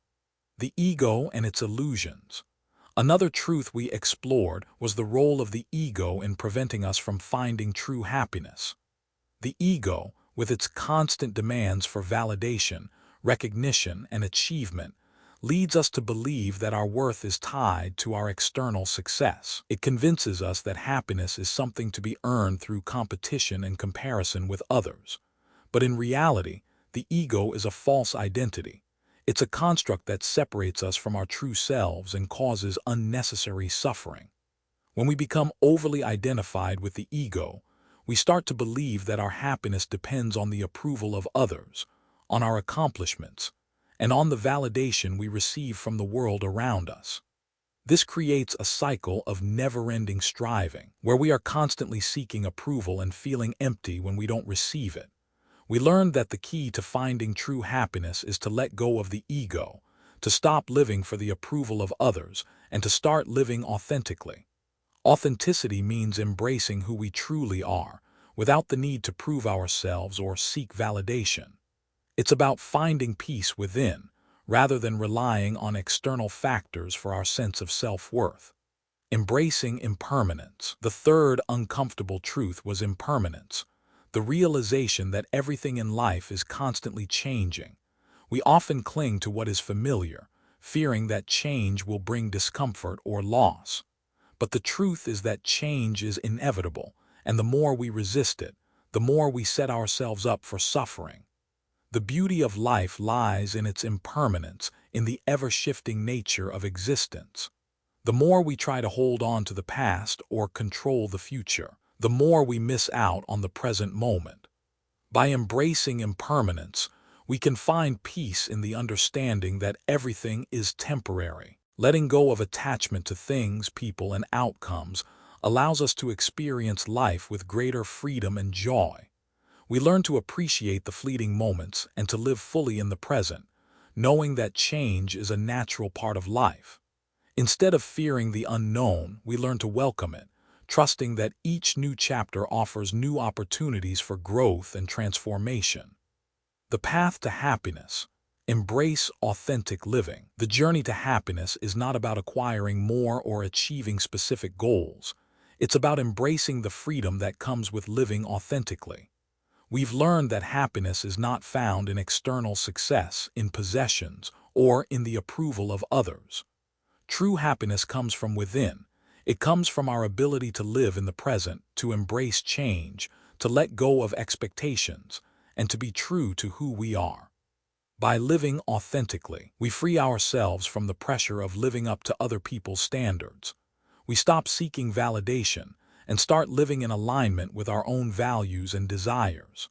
The ego and its illusions. Another truth we explored was the role of the ego in preventing us from finding true happiness. The ego, with its constant demands for validation, recognition, and achievement, leads us to believe that our worth is tied to our external success. It convinces us that happiness is something to be earned through competition and comparison with others. But in reality, the ego is a false identity. It's a construct that separates us from our true selves and causes unnecessary suffering. When we become overly identified with the ego, we start to believe that our happiness depends on the approval of others, on our accomplishments, and on the validation we receive from the world around us. This creates a cycle of never-ending striving, where we are constantly seeking approval and feeling empty when we don't receive it. We learned that the key to finding true happiness is to let go of the ego, to stop living for the approval of others, and to start living authentically. Authenticity means embracing who we truly are, without the need to prove ourselves or seek validation. It's about finding peace within, rather than relying on external factors for our sense of self-worth. Embracing impermanence. The third uncomfortable truth was impermanence, the realization that everything in life is constantly changing. We often cling to what is familiar, fearing that change will bring discomfort or loss. But the truth is that change is inevitable, and the more we resist it, the more we set ourselves up for suffering. The beauty of life lies in its impermanence, in the ever-shifting nature of existence. The more we try to hold on to the past or control the future, the more we miss out on the present moment. By embracing impermanence, we can find peace in the understanding that everything is temporary. Letting go of attachment to things, people, and outcomes allows us to experience life with greater freedom and joy. We learn to appreciate the fleeting moments and to live fully in the present, knowing that change is a natural part of life. Instead of fearing the unknown, we learn to welcome it, trusting that each new chapter offers new opportunities for growth and transformation. The path to happiness. Embrace authentic living. The journey to happiness is not about acquiring more or achieving specific goals. It's about embracing the freedom that comes with living authentically. We've learned that happiness is not found in external success, in possessions, or in the approval of others. True happiness comes from within. It comes from our ability to live in the present, to embrace change, to let go of expectations, and to be true to who we are. By living authentically, we free ourselves from the pressure of living up to other people's standards. We stop seeking validation and start living in alignment with our own values and desires.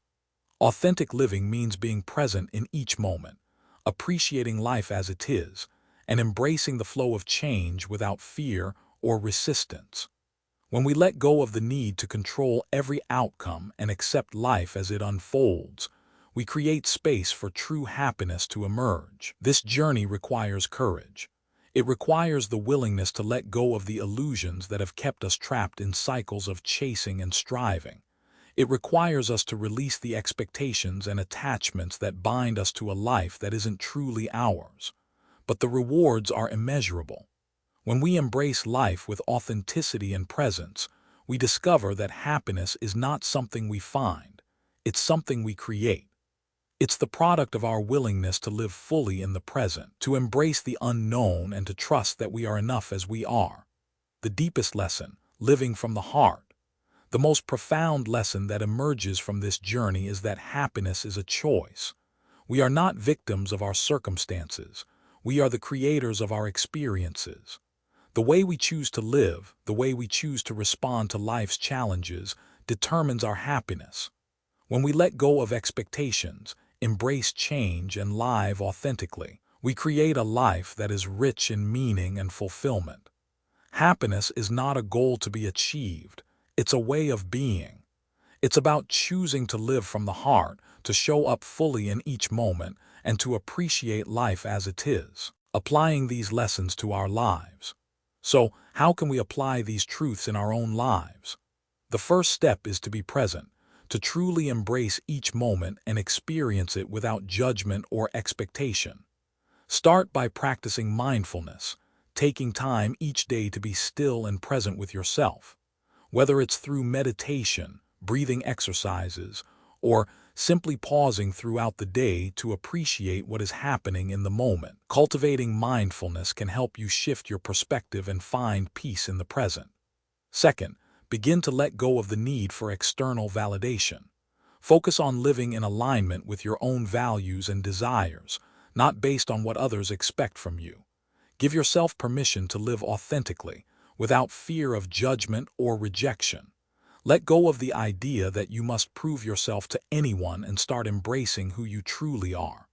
Authentic living means being present in each moment, appreciating life as it is, and embracing the flow of change without fear or resistance. When we let go of the need to control every outcome and accept life as it unfolds, we create space for true happiness to emerge. This journey requires courage. It requires the willingness to let go of the illusions that have kept us trapped in cycles of chasing and striving. It requires us to release the expectations and attachments that bind us to a life that isn't truly ours. But the rewards are immeasurable. When we embrace life with authenticity and presence, we discover that happiness is not something we find. It's something we create. It's the product of our willingness to live fully in the present, to embrace the unknown, and to trust that we are enough as we are. The deepest lesson, living from the heart. The most profound lesson that emerges from this journey is that happiness is a choice. We are not victims of our circumstances. We are the creators of our experiences. The way we choose to live, the way we choose to respond to life's challenges, determines our happiness. When we let go of expectations, embrace change, and live authentically, we create a life that is rich in meaning and fulfillment. Happiness is not a goal to be achieved. It's a way of being. It's about choosing to live from the heart, to show up fully in each moment, and to appreciate life as it is, applying these lessons to our lives. So, how can we apply these truths in our own lives? The first step is to be present, to truly embrace each moment and experience it without judgment or expectation. Start by practicing mindfulness, taking time each day to be still and present with yourself. Whether it's through meditation, breathing exercises, or simply pausing throughout the day to appreciate what is happening in the moment. Cultivating mindfulness can help you shift your perspective and find peace in the present. Second, begin to let go of the need for external validation. Focus on living in alignment with your own values and desires, not based on what others expect from you. Give yourself permission to live authentically, without fear of judgment or rejection. Let go of the idea that you must prove yourself to anyone and start embracing who you truly are.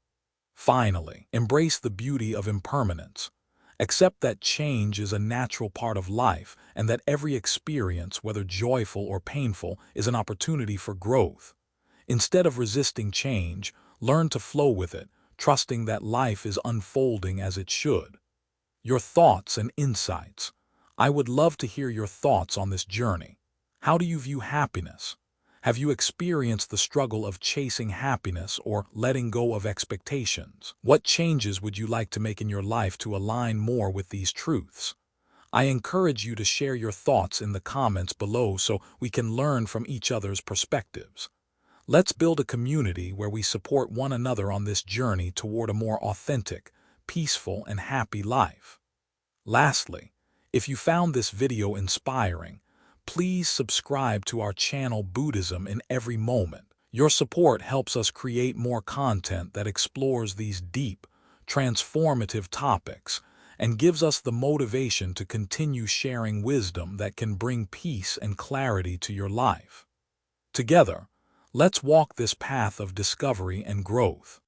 Finally, embrace the beauty of impermanence. Accept that change is a natural part of life and that every experience, whether joyful or painful, is an opportunity for growth. Instead of resisting change, learn to flow with it, trusting that life is unfolding as it should. Your thoughts and insights. I would love to hear your thoughts on this journey. How do you view happiness? Have you experienced the struggle of chasing happiness or letting go of expectations? What changes would you like to make in your life to align more with these truths? I encourage you to share your thoughts in the comments below so we can learn from each other's perspectives. Let's build a community where we support one another on this journey toward a more authentic, peaceful, and happy life. Lastly, if you found this video inspiring, please subscribe to our channel Buddhism in Every Moment. Your support helps us create more content that explores these deep, transformative topics and gives us the motivation to continue sharing wisdom that can bring peace and clarity to your life. Together, let's walk this path of discovery and growth.